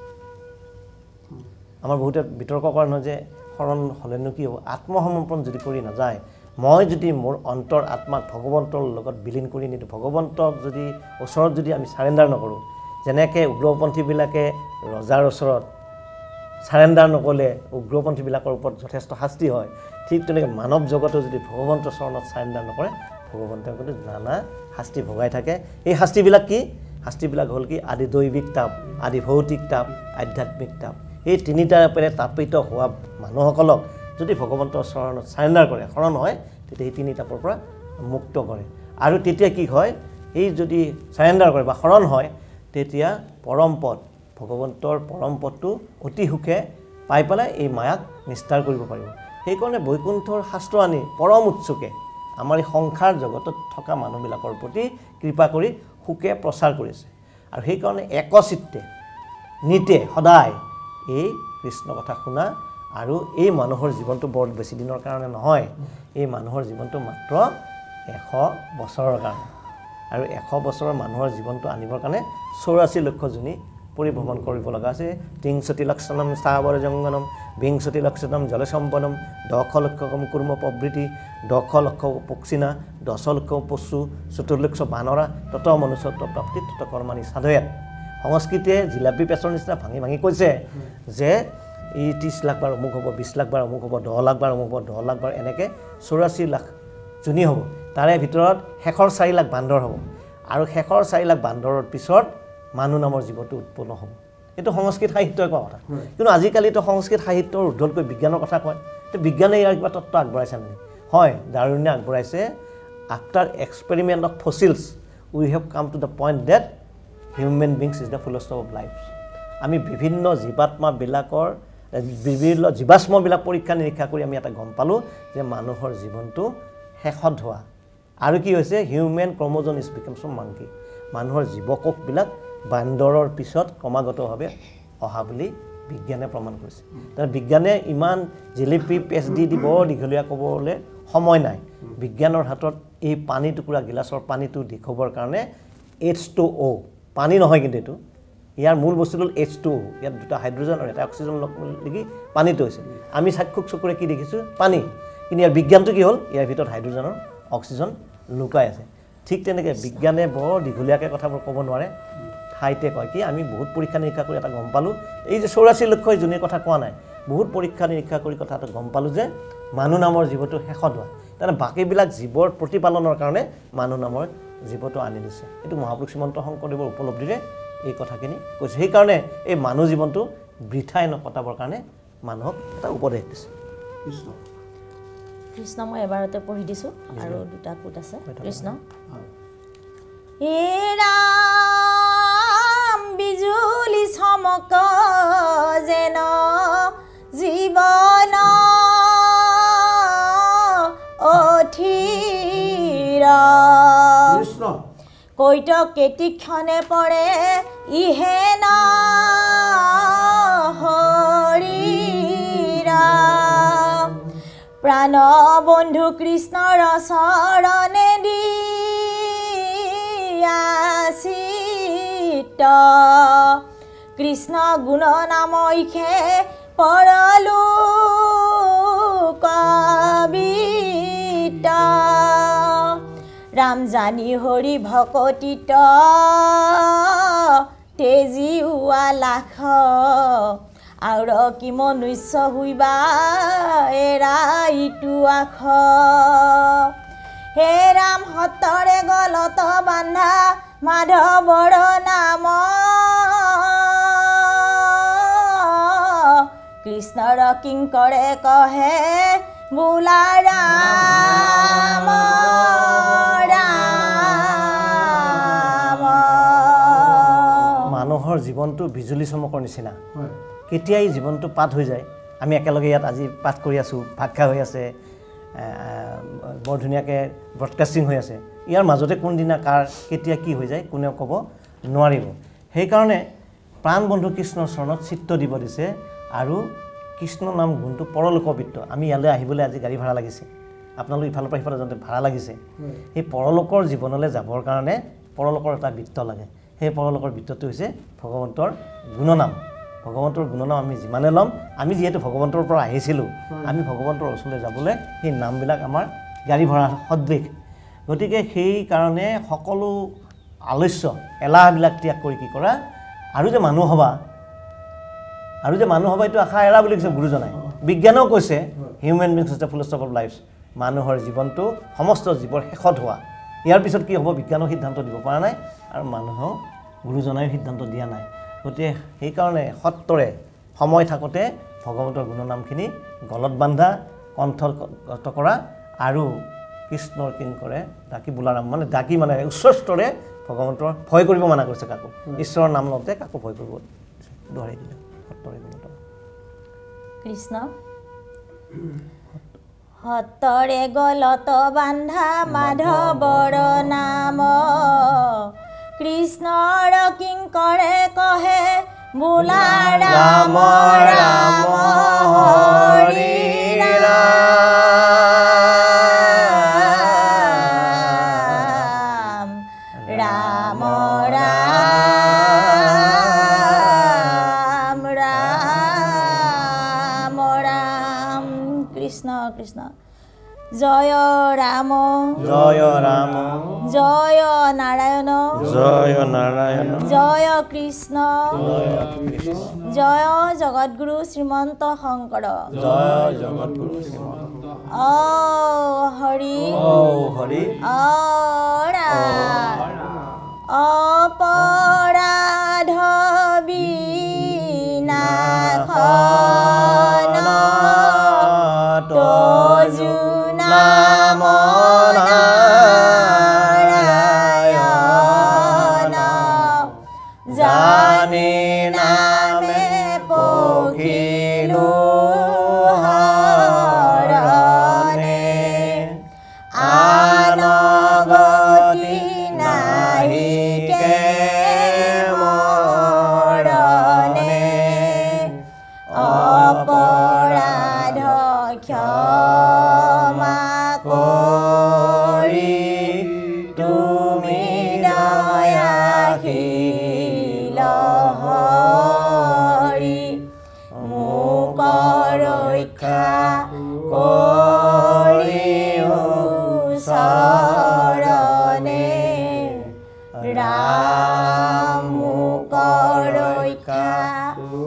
আমাৰ বহুতে বিতৰ্ক কৰে নহয় যে শৰণ হ'লেনো কি হ'ব, আত্মসমৰ্পণ যদি কৰি নাযায়, মই যদি মোৰ অন্তৰ আত্মাক ভগৱন্তৰ লগত বিলীন কৰি নিদিওঁ, ভগৱন্তক যদি ওচৰত যদি আমি চাৰেণ্ডাৰ নকৰোঁ, যেনেকৈ উগ্ৰপন্থীবিলাকে ৰজাৰ ওচৰত চাৰেণ্ডাৰ নকৰিলে উগ্ৰপন্থীবিলাকৰ ওপৰত যথেষ্ট শাস্তি হয়, ঠিক তেনেকৈ মানৱ জগতো যদি ভগৱন্তৰ চৰণত চাৰেণ্ডাৰ নকৰে ভগৱন্তই কিন্তু নানা শাস্তি ভগাই থাকে। এই শাস্তিবিলাক কি? শাস্তিবিলাক হ'ল কি? আদি দৈবিক তাপ, আদি ভৌতিক তাপ, আধ্যাত্মিক তাপ। এই তিনিটাৰ পৰা তাপিত হোৱা মানুহসকলক যদি ভগৱন্তৰ চৰণত চাৰেণ্ডাৰ কৰে, শৰণ হয়, তেতিয়া সেই তিনি তাপৰ পৰা মুক্ত কৰে। আৰু তেতিয়া কি হয়, এই যদি চাৰেণ্ডাৰ কৰে বা শৰণ হয়, তেতিয়া পৰম পদ ভগৱন্তৰ পৰম পদটো অতি সুখে পাই পেলাই এই মায়াক নিস্তাৰ কৰিব পাৰিব। সেইকাৰণে বৈকুণ্ঠৰ শাস্ত্ৰ আনি পৰম উৎসুকে আমাৰ এই সংসাৰ জগতত থকা মানুহবিলাকৰ প্ৰতি কৃপা কৰি সুখে প্ৰচাৰ কৰিছে। আৰু সেইকাৰণে একচিত্তে নিতে সদায় এই কৃষ্ণ কথা শুনা। আৰু এই মানুহৰ জীৱনটো বৰ বেছি দিনৰ কাৰণে নহয়, এই মানুহৰ জীৱনটো মাত্ৰ 100 বছৰৰ কাৰণে। আৰু 100 বছৰৰ মানুহৰ জীৱনটো আনিবৰ কাৰণে 84 লক্ষ জনী পৰিভ্ৰমণ কৰিব লগা আছে। 30 লক্ষণম স্থাৱৰ জংগনম, 20 লক্ষণম জলসম্পন্নম, 10 লক্ষকম কুৰ্ম প্ৰবৃতি, 10 লক্ষ পক্ষিণা, 10 লক্ষ পশু, 14 লক্ষ বানৰা, তত মনুষ্যত্ব প্ৰাপ্তি তত কৰ্মাণি সাধয়াত। সংস্কৃতিয়ে জিলাপি পেচৰ নিচিনা ভাঙি ভাঙি কৈছে যে এই 30 লাখ বাৰ অমুক হ'ব, 20 লাখ বাৰ অমুক হ'ব, 10 লাখ বাৰ অমুক হ'ব, 10 লাখ বাৰ এনেকৈ 84 লাখ জনী হ'ব। তাৰে ভিতৰত শেষৰ 4 লাখ বান্দৰ হ'ব। আৰু শেষৰ 4 লাখ বান্দৰৰ পিছত মানুহ নামৰ জীৱটো উৎপন্ন হ'ব। এইটো সংস্কৃত সাহিত্যই কোৱা কথা। কিন্তু আজিকালিতো সংস্কৃত সাহিত্যৰ ঊৰ্ধতকৈ বিজ্ঞানৰ কথা কয়। তো বিজ্ঞানে ইয়াৰ কিবা তত্ত্ব আগবঢ়াইছে নেকি? হয়, ডাৰউইনে আগবঢ়াইছে। After experiment of fossils we have come to the point that human beings is the fullest of life. আমি বিভিন্ন জীৱাত্মাবিলাকৰ বিভিন্ন জীৱাশ্মবিলাক পৰীক্ষা নিৰীক্ষা কৰি আমি এটা গম পালোঁ যে মানুহৰ জীৱনটো শেষত হোৱা। আৰু কি হৈছে, human chromosome is becomes from monkey. মানুহৰ জীৱকোষবিলাক বান্দৰৰ পিছত ক্ৰমাগতভাৱে অহা বুলি বিজ্ঞানে প্ৰমাণ কৰিছে। তাৰ বিজ্ঞানে ইমান জিলিপি পেচ দি বৰ দীঘলীয়া ক'বলৈ সময় নাই। বিজ্ঞানৰ হাতত এই পানী টুকুৰা গিলাচৰ পানীটো দেখুৱাবৰ কাৰণে H2O, পানী নহয় কিন্তু এইটো, ইয়াৰ মূল বস্তুটো হ'ল H2O। ইয়াত দুটা হাইড্ৰজেন আৰু এটা অক্সিজেন লগ লাগি পানীটো হৈছে। আমি চাক্ষুষ চকুৰে কি দেখিছোঁ? পানী। কিন্তু ইয়াৰ বিজ্ঞানটো কি হ'ল? ইয়াৰ ভিতৰত হাইড্ৰজেনৰ অক্সিজেন লুকাই আছে। ঠিক তেনেকৈ বিজ্ঞানে বৰ দীঘলীয়াকৈ কথাবোৰ ক'ব নোৱাৰে, ঠাইতে কয় কি আমি বহুত পৰীক্ষা নিৰীক্ষা কৰি এটা গম পালোঁ। এই যে 84 লক্ষ জনীৰ কথা কোৱা নাই, বহুত পৰীক্ষা নিৰীক্ষা কৰি কথা এটা গম পালোঁ যে মানুহ নামৰ জীৱটো শেষত হোৱা। তাৰমানে বাকীবিলাক জীৱৰ প্ৰতিপালনৰ কাৰণে মানুহ নামৰ জীৱটো আনি দিছে। এইটো মহাপুৰুষ শ্ৰীমন্ত শংকৰদেৱৰ উপলব্ধিৰে এই কথাখিনি কৈছে। সেইকাৰণে এই মানুহ জীৱনটো বৃথাই নকটাবৰ কাৰণে মানুহক এটা উপদেশ দিছে। কৃষ্ণ মই এবাৰতে পঢ়ি দিছোঁ আৰু দুটা কোট আছে। কৃষ্ণ ৰাম বিজুলি চমক যেন জীৱন অথিৰ কৈত কেতিক্ষণে পৰে ইহেন হৰিৰা প্ৰাণ বন্ধু কৃষ্ণৰ চৰণে দিয়াচিত কৃষ্ণ গুণ নামৈখে পৰলো কবিত নাম জানি হৰি ভকতিত তেজিওৱা লাখ আউৰ কি মনুষ্য হুইবা এৰা ইটো আখ হে ৰাম সতৰে গলত বান্ধা মাধৱৰ নাম কৃষ্ণৰ কিংকৰে কহে বোলা ৰাম ৰাম মানুহৰ জীৱনটো বিজুলী চমকৰ নিচিনা কেতিয়াই জীৱনটো পাঠ হৈ যায় আমি একেলগে ইয়াত আজি পাঠ কৰি আছোঁ ভাক্ষা হৈ আছে বৰ ধুনীয়াকৈ ব্ৰডকাষ্টিং হৈ আছে ইয়াৰ মাজতে কোনদিনা কাৰ কেতিয়া কি হৈ যায় কোনেও ক'ব নোৱাৰিব সেইকাৰণে প্ৰাণ বন্ধু কৃষ্ণৰ চৰণত চিত্ত দিব দিছে আৰু কৃষ্ণ নাম গুণটো পৰলোকবিত্ত আমি ইয়ালৈ আহিবলৈ আজি গাড়ী ভাড়া লাগিছে আপোনালোক ইফালৰ পৰা সিফালে যাওঁতে ভাড়া লাগিছে সেই পৰলোকৰ জীৱনলৈ যাবৰ কাৰণে পৰলোকৰ এটা বৃত্ত লাগে সেই পৰলোকৰ বৃত্তটো হৈছে ভগৱন্তৰ গুণনাম ভগৱন্তৰ গুণনাম আমি যিমানে ল'ম আমি যিহেতু ভগৱন্তৰ পৰা আহিছিলোঁ আমি ভগৱন্তৰ ওচৰলৈ যাবলৈ সেই নামবিলাক আমাৰ গাড়ী ভাড়া সদৃশ গতিকে সেইকাৰণে সকলো আলস্য এলাহবিলাক ত্যাগ কৰি কি কৰা আৰু যে মানুহ হবা এইটো আশা এৰা বুলি কৈছে গুৰুজনাই বিজ্ঞানেও কৈছে human beings is the fullest of life মানুহৰ জীৱনটো সমস্ত জীৱৰ শেষত হোৱা ইয়াৰ পিছত কি হ'ব বিজ্ঞানৰ সিদ্ধান্ত দিব পৰা নাই আৰু মানুহক গুৰুজনাই সিদ্ধান্ত দিয়া নাই গতিকে সেইকাৰণে সত্তৰে সময় থাকোঁতে ভগৱন্তৰ গুণনামখিনি গলত বান্ধা কণ্ঠগত কৰা আৰু কৃষ্ণৰ কিংকৰে ডাকি বোলাৰাম মানে ডাকি মানে উচ্চস্তৰে ভগৱন্তৰ ভয় কৰিব মানা কৰিছে কাকো ঈশ্বৰৰ নাম লওঁতে কাকো ভয় কৰিব দোহাৰি দিলে সত্তৰে গুণনাম কৃষ্ণ সতৰে গলত বান্ধা মাধৱৰ নাম কৃষ্ণৰ কিংকৰে কহে বোলা ৰাম ৰাম হৰি ৰাম ৰাম ৰাম ৰাম ৰাম কৃষ্ণ কৃষ্ণ জয় ৰাম জয় ৰাম জয় নাৰায়ণ জয় কৃষ্ণ জয় জগতগুৰু শ্ৰীমন্ত শংকৰ জয় জগতগুৰু শ্ৰীমন্ত হৰি হৰি অপৰাধ বিনাশন তজু নাম নাৰায়ণ জানি নামে পখিলো হৰণে আনগতি নাহিকে মৰণে অপৰাধ ক্ষমা কৰি তুমি দয়াশীল হৰি মোক ৰক্ষা কৰিও শৰণে ৰাম মোক ৰক্ষা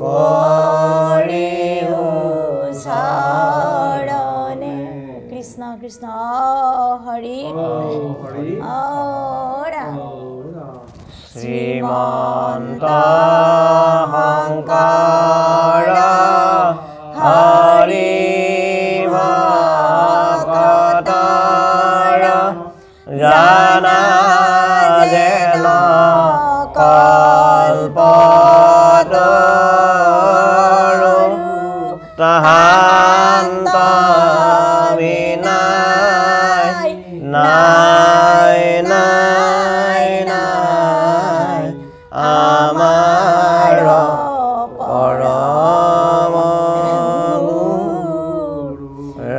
কৰিও শৰণে কৃষ্ণ কৃষ্ণ হৰি ৰাম শ্ৰীমন্ত শংকৰ হৰি ভকতৰ জানা যেন কল্পতৰু তাহান্ত বিনাই নাই নাই নাই আমাৰ পৰম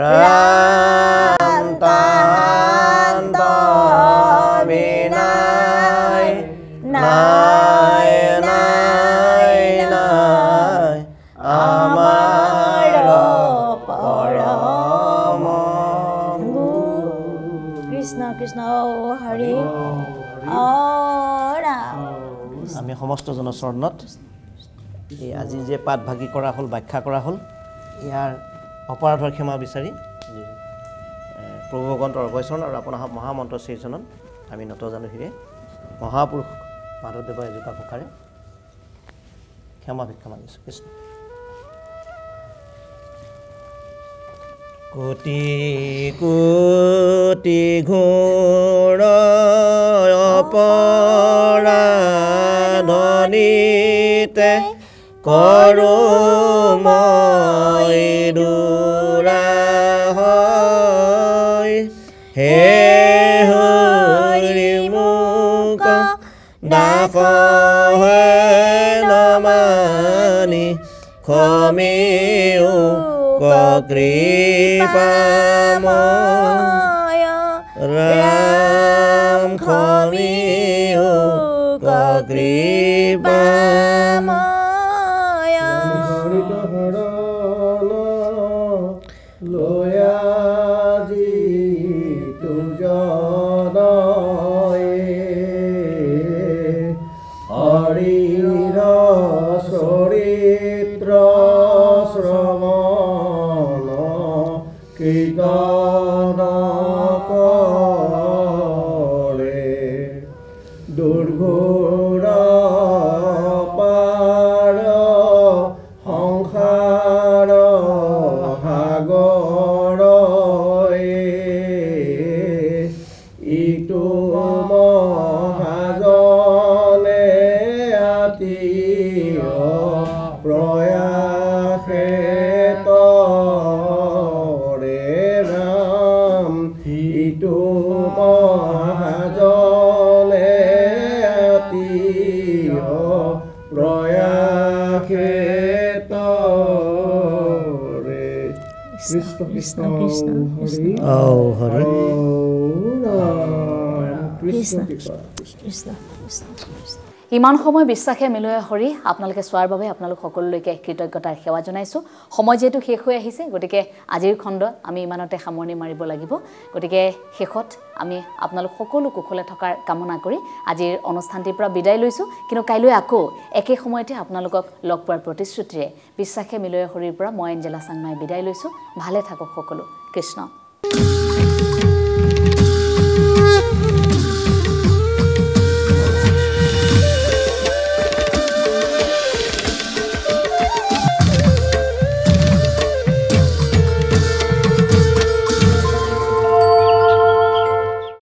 ৰাম তাহান্ত বিনাই নাই নাই নাই আমাৰ পৰম কৃষ্ণ কৃষ্ণ হৰি ৰাম আমি সমস্ত জনচৰণত এই আজি যে পাঠভাগী কৰা হ'ল ব্যাখ্যা কৰা হ'ল ইয়াৰ অপৰাধৰ ক্ষমা বিচাৰি প্ৰভু ভগৱন্তৰ অভয়চৰণ আৰু আপোনাৰ মহামন্ত্ৰ শ্ৰীচৰণত আমি নতজানুহিৰে মহাপুৰুষ মাধৱদেৱৰ এজোপা পোখাৰে ক্ষমা ভিক্ষা মাগিছোঁ কৃষ্ণ কোটি কোটি ঘোৰ অপৰাধনিতে কৰো মই দুৰা হয় হে হৰি মোক দাসহে নমানি ক্ষমিও কৃপাময় ৰাম ক্ষমিও কৃপাময় লয়াজি তুজনয়ে হৰিৰ চৰিত্ৰ শ্ৰৱণ কীৰ্তন কৰে দুৰ্ঘোৰ পাৰ সংসাৰ সাগৰ ইটো মহাজনে আতিয় প্ৰয়াসে তৰে ৰাম ইটো মহাজনে আতিয় প্ৰয়াসে তৰে কৃষ্ণ কৃষ্ণ কৃষ্ণ হৰি হৰি কৃষ্ণ কৃষ্ণ কৃষ্ণ কৃষ্ণ ইমান সময় বিশ্বাসে মিলয় হৰি আপোনালোকে চোৱাৰ বাবে আপোনালোক সকলোলৈকে কৃতজ্ঞতাৰ সেৱা জনাইছোঁ সময় যেহেতু শেষ হৈ আহিছে গতিকে আজিৰ খণ্ড আমি ইমানতে সামৰণি মাৰিব লাগিব গতিকে শেষত আমি আপোনালোক সকলো কুশলে থকাৰ কামনা কৰি আজিৰ অনুষ্ঠানটিৰ পৰা বিদায় লৈছোঁ কিন্তু কাইলৈ আকৌ একে সময়তে আপোনালোকক লগ পোৱাৰ প্ৰতিশ্ৰুতিৰে বিশ্বাসে মিলয় হৰিৰ পৰা মই এঞ্জেলা চাংমাই বিদায় লৈছোঁ ভালে থাকক সকলো কৃষ্ণ